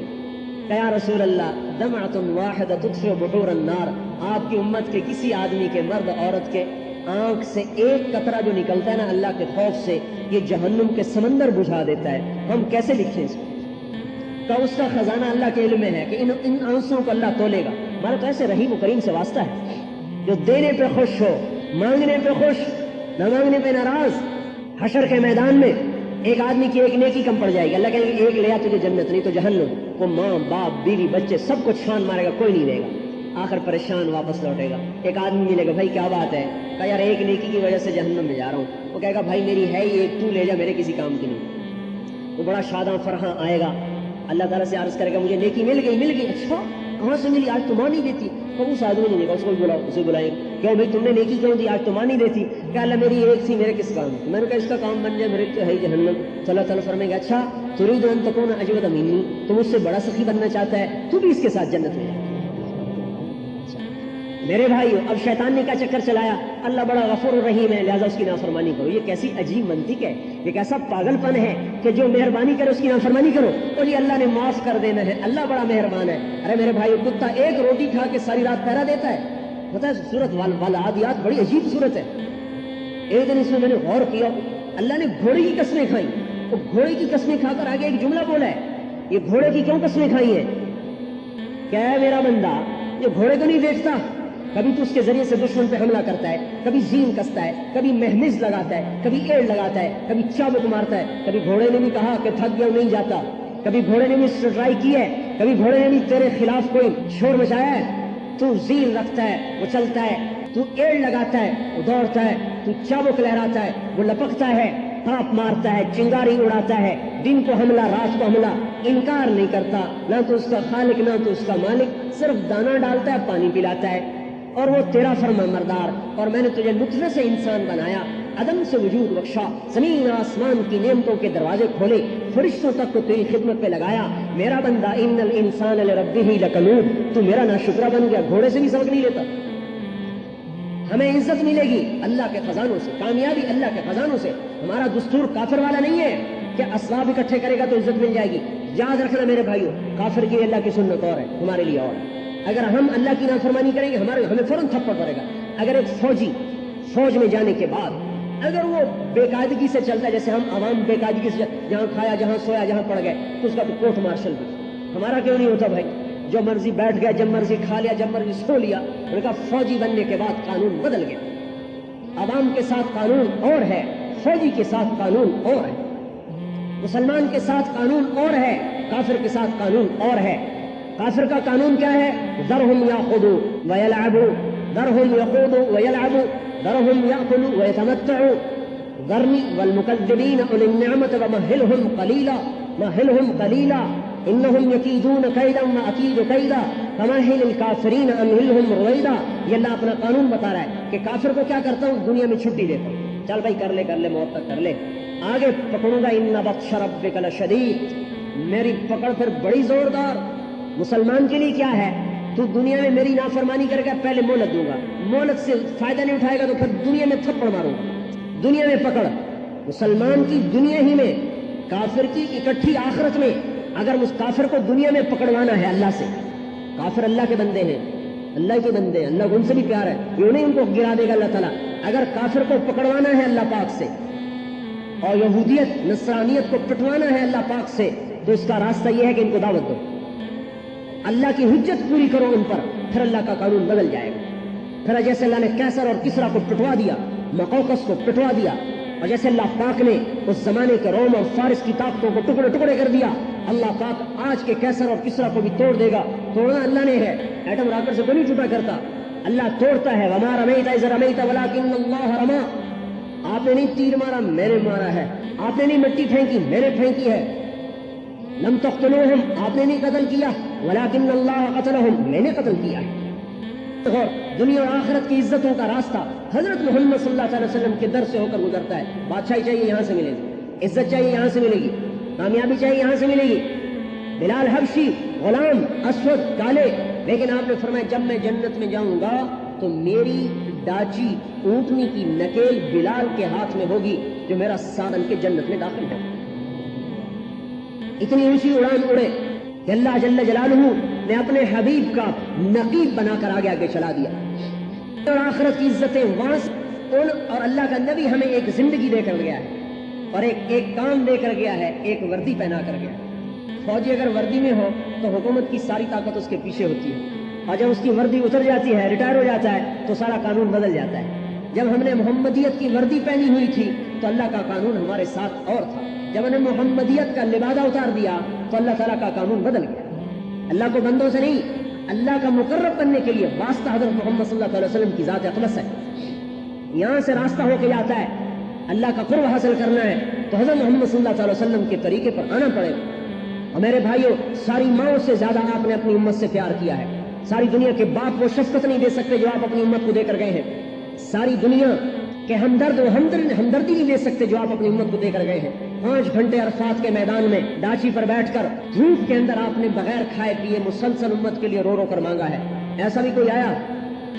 کہ یا رسول اللہ دمعۃ واحدۃ تطفئ بحور النار, آپ کی امت کے کسی آدمی کے مرد عورت کے آنکھ سے ایک قطرہ جو نکلتا ہے نا اللہ کے خوف سے یہ جہنم کے سمندر بجھا دیتا ہے, ہم کیسے لکھیں اس کو؟ کہ اس کا خزانہ اللہ کے علم میں ہے کہ ان آنسوں کو اللہ تولے گا. ہمارا تو ایسے رحیم و کریم سے واسطہ ہے جو دینے پہ خوش ہو, مانگنے پہ خوش, نہ مانگنے پہ ناراض. حشر کے میدان میں ایک آدمی کی ایک نیکی کم پڑ جائے گی, اللہ کہے گا ایک لیا تجھے جنت, نہیں تو جہنم. وہ ماں باپ بیوی بچے سب کو چھان مارے گا, کوئی نہیں دے گا. آخر پریشان واپس لوٹے گا. ایک آدمی ملے گا, بھائی کیا بات ہے؟ کہا یار ایک نیکی کی وجہ سے جہنم میں جا رہا ہوں. وہ کہے گا بھائی میری ہے ہی ایک, تو لے جا, میرے کسی کام کی نہیں. وہ بڑا شاداں فرحاں آئے گا, اللہ تعالیٰ سے عرض کرے گا مجھے نیکی مل گئی. اچھا کہاں سے ملی؟ آج تو ماں نہیں دیتی. تو اس آدمی نے اس کو بلاؤ, اسے بلائیں, کیوں بھائی تم نے نیکی کیوں دی؟ آج تو ماں نہیں دیتی. کہ اللہ میری ایک تھی, میرے کس کام؟ میں نے کہا اس کا کام بن جائے, میرے تو ہے جہنم. تو اللہ تعالیٰ فرمائے گا اچھا تريد ان تكون اجود مني, تم اس سے بڑا سخی بننا چاہتا ہے, تو بھی اس کے ساتھ جنت میں جا. میرے بھائیو اب شیطان نے کیا چکر چلایا؟ اللہ بڑا غفور الرحیم ہے لہذا اس کی نافرمانی کرو. یہ کیسی عجیب منطق ہے, یہ کیسا پاگل پن ہے کہ جو مہربانی کرے اس کی نافرمانی کرو اور یہ اللہ نے معاف کر دینا ہے, اللہ بڑا مہربان ہے. ارے میرے بھائیو کتا ایک روٹی کھا کے ساری رات پہرا دیتا ہے. پتہ ہے سورت والعادیات بڑی عجیب سورت ہے. ایک دن اس میں نے غور کیا, اللہ نے گھوڑے کی قسمیں کھائیں. وہ گھوڑے کی قسمیں کھا کر آگے ایک جملہ بولا ہے, یہ گھوڑے کی کیوں قسمیں کھائی ہیں؟ کیا ہے میرا بندہ یہ گھوڑے کو نہیں دیکھتا؟ کبھی تو اس کے ذریعے سے دشمن پہ حملہ کرتا ہے, کبھی زین کستا ہے, کبھی مہمز لگاتا ہے, کبھی ایڑ لگاتا ہے, کبھی چابک مارتا ہے. کبھی گھوڑے نے بھی کہا کہ تھک گیا نہیں جاتا, کبھی گھوڑے نے بھی ٹرائی کی ہے, کبھی گھوڑے نے بھی تیرے خلاف کوئی شور مچایا ہے. تو زین رکھتا ہے وہ چلتا ہے, تو ایڑ لگاتا ہے وہ دوڑتا ہے, تو چابک لہراتا ہے وہ لپکتا ہے, تاپ مارتا ہے, چنگاری اڑاتا ہے, دن کو حملہ رات کو حملہ, انکار نہیں کرتا, نہ تو اس کا خالق نہ تو اس کا مالک, صرف دانہ ڈالتا ہے پانی پلاتا ہے. اور وہ تیرا فرما مردار, اور میں نے تجھے نطفے سے انسان بنایا, عدم سے وجود بخشا, زمین آسمان کی نعمتوں کے دروازے کھولے, فرشتوں تک کو تیری خدمت پہ لگایا. میرا بندہ ان الانسان لربہ لکنود, تو میرا ناشکرا بن گیا, گھوڑے سے بھی سبق نہیں لیتا. ہمیں عزت ملے گی اللہ کے خزانوں سے, کامیابی اللہ کے خزانوں سے. ہمارا دستور کافر والا نہیں ہے کہ اسباب اکٹھے کرے گا تو عزت مل جائے گی. یاد رکھنا میرے بھائیو, کافر کی اللہ کی سنت اور ہے, ہمارے لیے اور ہے. اگر ہم اللہ کی نافرمانی کریں گے ہمیں فوراً تھپڑ پڑے گا. اگر ایک فوجی فوج میں جانے کے بعد اگر وہ بے قاعدگی سے چلتا ہے, جیسے ہم عوام بے قاعدگی سے جہاں کھایا جہاں سویا جہاں پڑ گئے, تو اس کا تو کورٹ مارشل بھی. ہمارا کیوں نہیں ہوتا بھائی؟ جو مرضی بیٹھ گیا, جب مرضی کھا لیا, جب مرضی سو لیا. انہوں نے کہا فوجی بننے کے بعد قانون بدل گیا. عوام کے ساتھ قانون اور ہے, فوجی کے ساتھ قانون اور ہے, مسلمان کے ساتھ قانون اور ہے, کافر کے ساتھ قانون اور ہے. کافر کا قانون کیا ہے؟ ذرہم یاخذوا ویلعبوا, ذرہم یخوضوا ویلعبوا, ذرہم یاکلوا ویتمتعوا, ذرنی والمکذبین اولی النعمۃ ومہلہم قلیلا, مہلہم قلیلا انہم یکیدون کیدا واکید کیدا فمہل الکافرین امہلہم رویدا. یہ اللہ اپنا قانون بتا رہا ہے کہ کافر کو کیا کرتا ہوں, دنیا میں چھٹی دیتا ہوں, چل بھائی کر لے موت تک کر لے, آگے پکڑوں گا. ان بطش ربک لشدید, میری پکڑ پھر بڑی زوردار. مسلمان کے لیے کیا ہے؟ تو دنیا میں میری نافرمانی کرے گا, پہلے مہلت دوں گا, مہلت سے فائدہ نہیں اٹھائے گا تو پھر دنیا میں تھپڑ ماروں گا. دنیا میں پکڑ, مسلمان کی دنیا ہی میں, کافر کی اکٹھی آخرت میں. اگر اس کافر کو دنیا میں پکڑوانا ہے اللہ سے, کافر اللہ کے بندے ہیں, اللہ کے بندے ہیں, اللہ ان سے بھی پیار ہے, کیوں نہیں ان کو گرا دے گا اللہ تعالیٰ. اگر کافر کو پکڑوانا ہے اللہ پاک سے اور یہودیت نصرانیت کو پٹوانا ہے اللہ پاک سے, تو اس کا راستہ یہ ہے کہ ان کو دعوت دو, اللہ کی حجت پوری کرو ان پر, پھر اللہ کا قانون بدل جائے گا. پھر جیسے اللہ نے کیسر اور کسرا کو پٹوا دیا, مقوقس کو پٹوا دیا, اور جیسے اللہ پاک نے اس زمانے کے روم اور فارس کی طاقتوں کو ٹکڑے ٹکڑے کر دیا, اللہ پاک آج کے کیسر اور کسرا کو بھی توڑ دے گا. توڑنا اللہ نے ہے, ایٹم راکٹ سے کوئی نہیں ٹوٹا کرتا. اللہ توڑتا ہے. وما رمیت اذ رمیت ولکن اللہ رما. آپ نے نہیں تیر مارا، میں نے مارا ہے. آپ نے نہیں مٹی پھینکی، میں نے پھینکی ہے. لم تقتلوہم، آپ نے نہیں قتل کیا، ولکن اللہ قتلہم، میں نے قتل کیا ہے. اور دنیا اور آخرت کی عزتوں کا راستہ حضرت محمد صلی اللہ علیہ وسلم کے در سے ہو کر گزرتا ہے. بادشاہی چاہیے یہاں سے ملے گی، عزت چاہیے یہاں سے ملے گی، کامیابی چاہیے یہاں سے ملے گی. بلال حبشی غلام، اسود کالے، لیکن آپ نے فرمایا جب میں جنت میں جاؤں گا تو میری ڈاچی اونٹنی کی نکیل بلال کے ہاتھ میں ہوگی جو میرا ساتھ بن کے جنت میں داخل ہے. اتنی اونچی اڑان اڑے کہ اللہ جل جلالہ نے اپنے حبیب کا نقیب بنا کر آگے آگے چلا دیا. اور آخرت کی عزتیں وہاں اور اللہ کا نبی ہمیں ایک زندگی دے کر گیا ہے اور ایک کام دے کر گیا ہے، ایک وردی پہنا کر گیا ہے. فوجی اگر وردی میں ہو تو حکومت کی ساری طاقت اس کے پیچھے ہوتی ہے، اور جب اس کی وردی اتر جاتی ہے، ریٹائر ہو جاتا ہے، تو سارا قانون بدل جاتا ہے. جب ہم نے محمدیت کی وردی پہنی ہوئی تھی تو اللہ کا قانون ہمارے ساتھ اور تھا. جب ہم نے محمدیت کا لبادہ اتار دیا تو اللہ تعالیٰ کا قانون بدل گیا. اللہ کو بندوں سے نہیں، اللہ کا مقرب کرنے کے لیے واسطہ حضرت محمد صلی اللہ علیہ وسلم کی ذات اقدس ہے. یہاں سے راستہ ہو کے جاتا ہے. اللہ کا قرب حاصل کرنا ہے تو حضرت محمد صلی اللہ علیہ وسلم کے طریقے پر آنا پڑے. اور میرے بھائیوں، ساری ماؤں سے زیادہ آپ نے اپنی امت سے پیار کیا ہے. ساری دنیا کے باپ وہ شفقت نہیں دے سکتے جو آپ اپنی امت کو دے کر گئے ہیں. ساری دنیا کے ہمدرد وہ ہمدردی نہیں دے سکتے جو آپ اپنی امت کو دے کر گئے ہیں. 5 گھنٹے عرفات کے میدان میں ڈاچی پر بیٹھ کر دھوپ کے اندر آپ نے بغیر کھائے پیے مسلسل امت کے لیے رو رو کر مانگا ہے. ایسا بھی کوئی آیا؟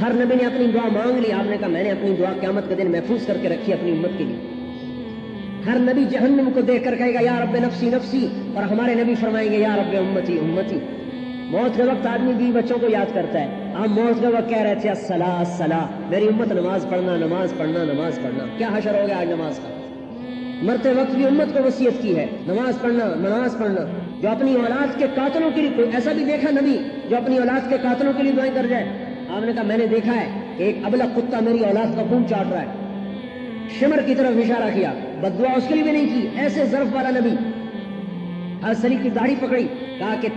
ہر نبی نے اپنی دعا مانگ لی. آپ نے کہا میں نے اپنی دعا قیامت کے دن محفوظ کر کے رکھی اپنی امت کے لیے. ہر نبی جہنم کو دیکھ کر کہے گا یا رب نفسی نفسی، اور ہمارے نبی فرمائیں گے یا رب امتی امتی. موت کے وقت آدمی بیوی بچوں کو یاد کرتا ہے. آپ موت کے وقت کہہ رہے تھے الصلاۃ الصلاۃ، میری امت نماز پڑھنا نماز پڑھنا نماز پڑھنا. کیا حشر ہو گیا آج نماز کا؟ مرتے وقت بھی امت کو وصیت کی ہے نماز پڑھنا نماز پڑھنا. جو اپنی اولاد کے قاتلوں کے لیے، کوئی ایسا بھی دیکھا نبی جو اپنی اولاد کے قاتلوں کے لیے دعائیں کر جائے؟ آپ نے کہا میں نے دیکھا ہے ایک ابلغ کتا میری اولاد کا خون چاٹ رہا ہے. شمر کی طرف اشارہ کیا، بد دعا اس کے لیے بھی نہیں کی. ایسے ظرف والا نبی. حضرت علی کی داڑھی پکڑی، کہا کہ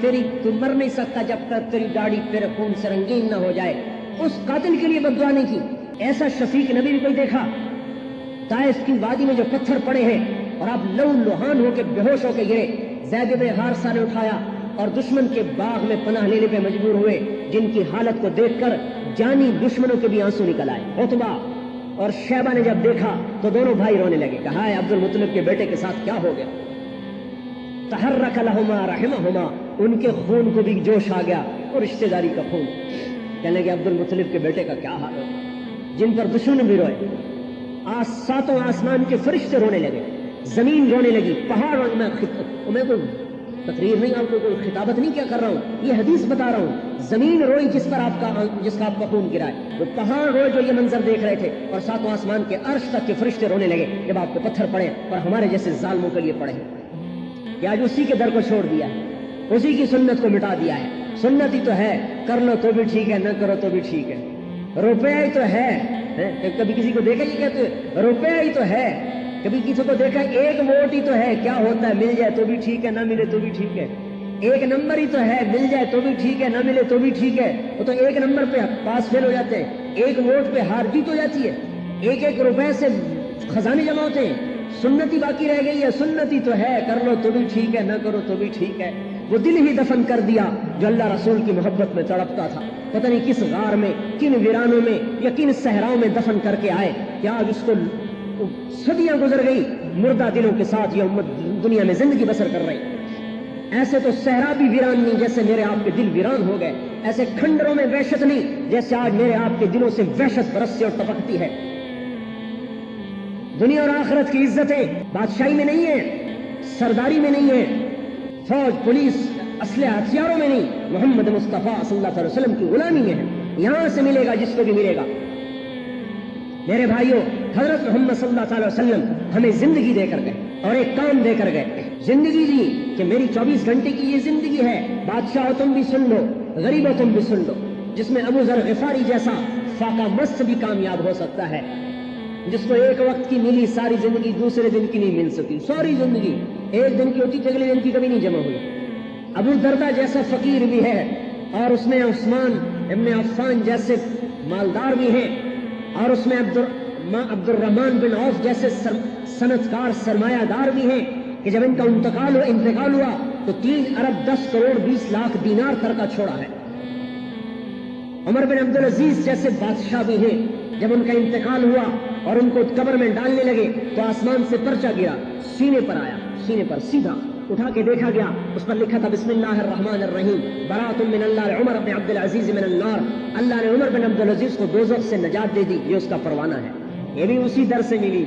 تو مر نہیں سکتا جب تک تیری داڑھی تیرے خون سے رنگین نہ ہو جائے. اس قاتل کے لیے بد دعا نہیں کی. ایسا شفیق نبی بھی کوئی دیکھا؟ طائف کی وادی میں جو پتھر پڑے ہیں اور آپ لہو لہان ہو کے بے ہوش ہو کے گرے، زید بن حارثہ نے اٹھایا اور دشمن کے باغ میں پناہ لینے پہ مجبور ہوئے، جن کی حالت کو دیکھ کر جانی دشمنوں کے بھی آنسو نکل آئے. عتبہ اور شیبہ نے جب دیکھا تو دونوں بھائی رونے لگے. کہا ہے عبد المطلب کے بیٹے کے ساتھ کیا ہو گیا؟ تحرک لہما رحمہما، ان کے خون کو بھی جوش آ گیا اور رشتہ داری کا خون. کہنے لگے عبد المطلب کے بیٹے کا کیا حال ہوگا، جن پر دشمن بھی روئے. ساتوں آسمان کے فرشتے رونے لگے، زمین رونے لگی، پہاڑ. میں کوئی تقریر نہیں، آپ کو کوئی خطابت نہیں کیا کر رہا ہوں، یہ حدیث بتا رہا ہوں. زمین روئی جس کا آپ کا خون گرا ہے، وہ پہاڑ روئے جو یہ منظر دیکھ رہے تھے، اور ساتوں آسمان کے عرش تک کے فرشتے رونے لگے جب آپ کو پتھر پڑے اور ہمارے جیسے ظالموں کے لیے پڑے ہیں. کہ آج اسی کے در کو چھوڑ دیا ہے، اسی کی سنت کو مٹا دیا ہے. سنت ہی تو ہے، کر لو تو بھی ٹھیک ہے، نہ کرو تو بھی ٹھیک ہے. روپیہ ہی تو ہے. کبھی کسی کو دیکھا یہ کہتے روپیہ ہی تو ہے. کبھی کسی کو دیکھا ایک ووٹ ہی تو ہے، کیا ہوتا ہے، مل جائے تو بھی ٹھیک ہے، نہ ملے تو بھی ٹھیک ہے. ایک نمبر ہی تو ہے، مل جائے تو بھی ٹھیک ہے، نہ ملے تو بھی ٹھیک ہے. وہ تو ایک نمبر پہ پاس فیل ہو جاتے ہیں، ایک ووٹ پہ ہار جیت ہو جاتی ہے، ایک روپے سے خزانے جمع ہوتے ہیں. سنتی باقی رہ گئی ہے. سنتی تو ہے، کر لو تو بھی ٹھیک ہے، نہ کرو تو بھی ٹھیک ہے. وہ دل ہی دفن کر دیا جو اللہ رسول کی محبت میں تڑپتا تھا. پتہ نہیں کس غار میں، کن ویرانوں میں یا کن صحراؤں میں دفن کر کے آئے. کیا آج اس کو صدیاں گزر گئی، مردہ دلوں کے ساتھ یہ امت دنیا میں زندگی بسر کر رہی. ایسے تو صحرا بھی ویران نہیں جیسے میرے آپ کے دل ویران ہو گئے. ایسے کھنڈروں میں وحشت نہیں جیسے آج میرے آپ کے دلوں سے وحشت برستی اور ٹپکتی ہے. دنیا اور آخرت کی عزتیں بادشاہی میں نہیں ہے، سرداری میں نہیں ہے، فوج پولیس اسلحہ ہتھیاروں میں نہیں، محمد مصطفیٰ صلی اللہ علیہ وسلم کی غلامی میں ہے. یہاں سے ملے گا جس کو بھی ملے گا. میرے بھائیوں، حضرت محمد صلی اللہ علیہ وسلم ہمیں زندگی دے کر گئے اور ایک کام دے کر گئے. زندگی دی کہ میری 24 گھنٹے کی یہ زندگی ہے. بادشاہ ہو تم بھی سن لو، غریب ہو تم بھی سن لو. جس میں ابو ذر غفاری جیسا فاقہ مست بھی کامیاب ہو سکتا ہے، جس کو ایک وقت کی ملی ساری زندگی دوسرے دن کی نہیں مل سکی. ساری زندگی ایک دن کی ہوتی تھی، اگلے دن کی کبھی نہیں جمع ہوئی. ابو دردہ جیسا فقیر بھی ہے اور اس میں عثمان ابن عفان جیسے مالدار بھی ہیں، اور اس میں عبد الرحمن بن عوف جیسے صنعتکار سرمایہ دار بھی ہیں کہ جب ان کا انتقال ہوا تو 3 ارب 10 کروڑ 20 لاکھ دینار ترکہ چھوڑا ہے۔ عمر بن عبدالعزیز جیسے بادشاہ بھی ہیں، جب ان کا انتقال ہوا اور ان کو قبر میں ڈالنے لگے تو آسمان سے پرچہ گرا، سینے پر آیا، سینے پر سیدھا اٹھا کے دیکھا گیا، اس پر لکھا تھا بسم اللہ الرحمن الرحیم براۃ من اللہ عمر بن عبدالعزیز من النار۔ اللہ نے عمر بن عبدالعزیز کو دوزخ سے نجات دے دی، یہ اس کا پروانہ ہے۔ یہ بھی اسی در سے ملی۔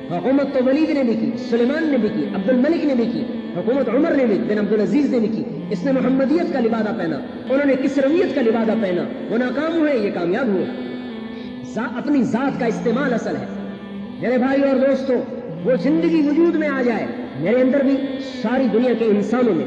حکومت تو ولید نے بھی کی، سلیمان نے بھی کی، عبد الملک نے بھی کی، حکومت عمر نے بھی بن عبدالعزیز نے بھی کی۔ اس نے محمدیت کا لبادہ پہنا، انہوں نے کسرویت کا لبادہ پہنا، وہ ناکام ہوئے، یہ کامیاب ہوئے۔ اپنی ذات کا استعمال اصل ہے۔ میرے بھائی اور دوستو، وہ زندگی وجود میں آ جائے، میرے اندر بھی، ساری دنیا کے انسانوں میں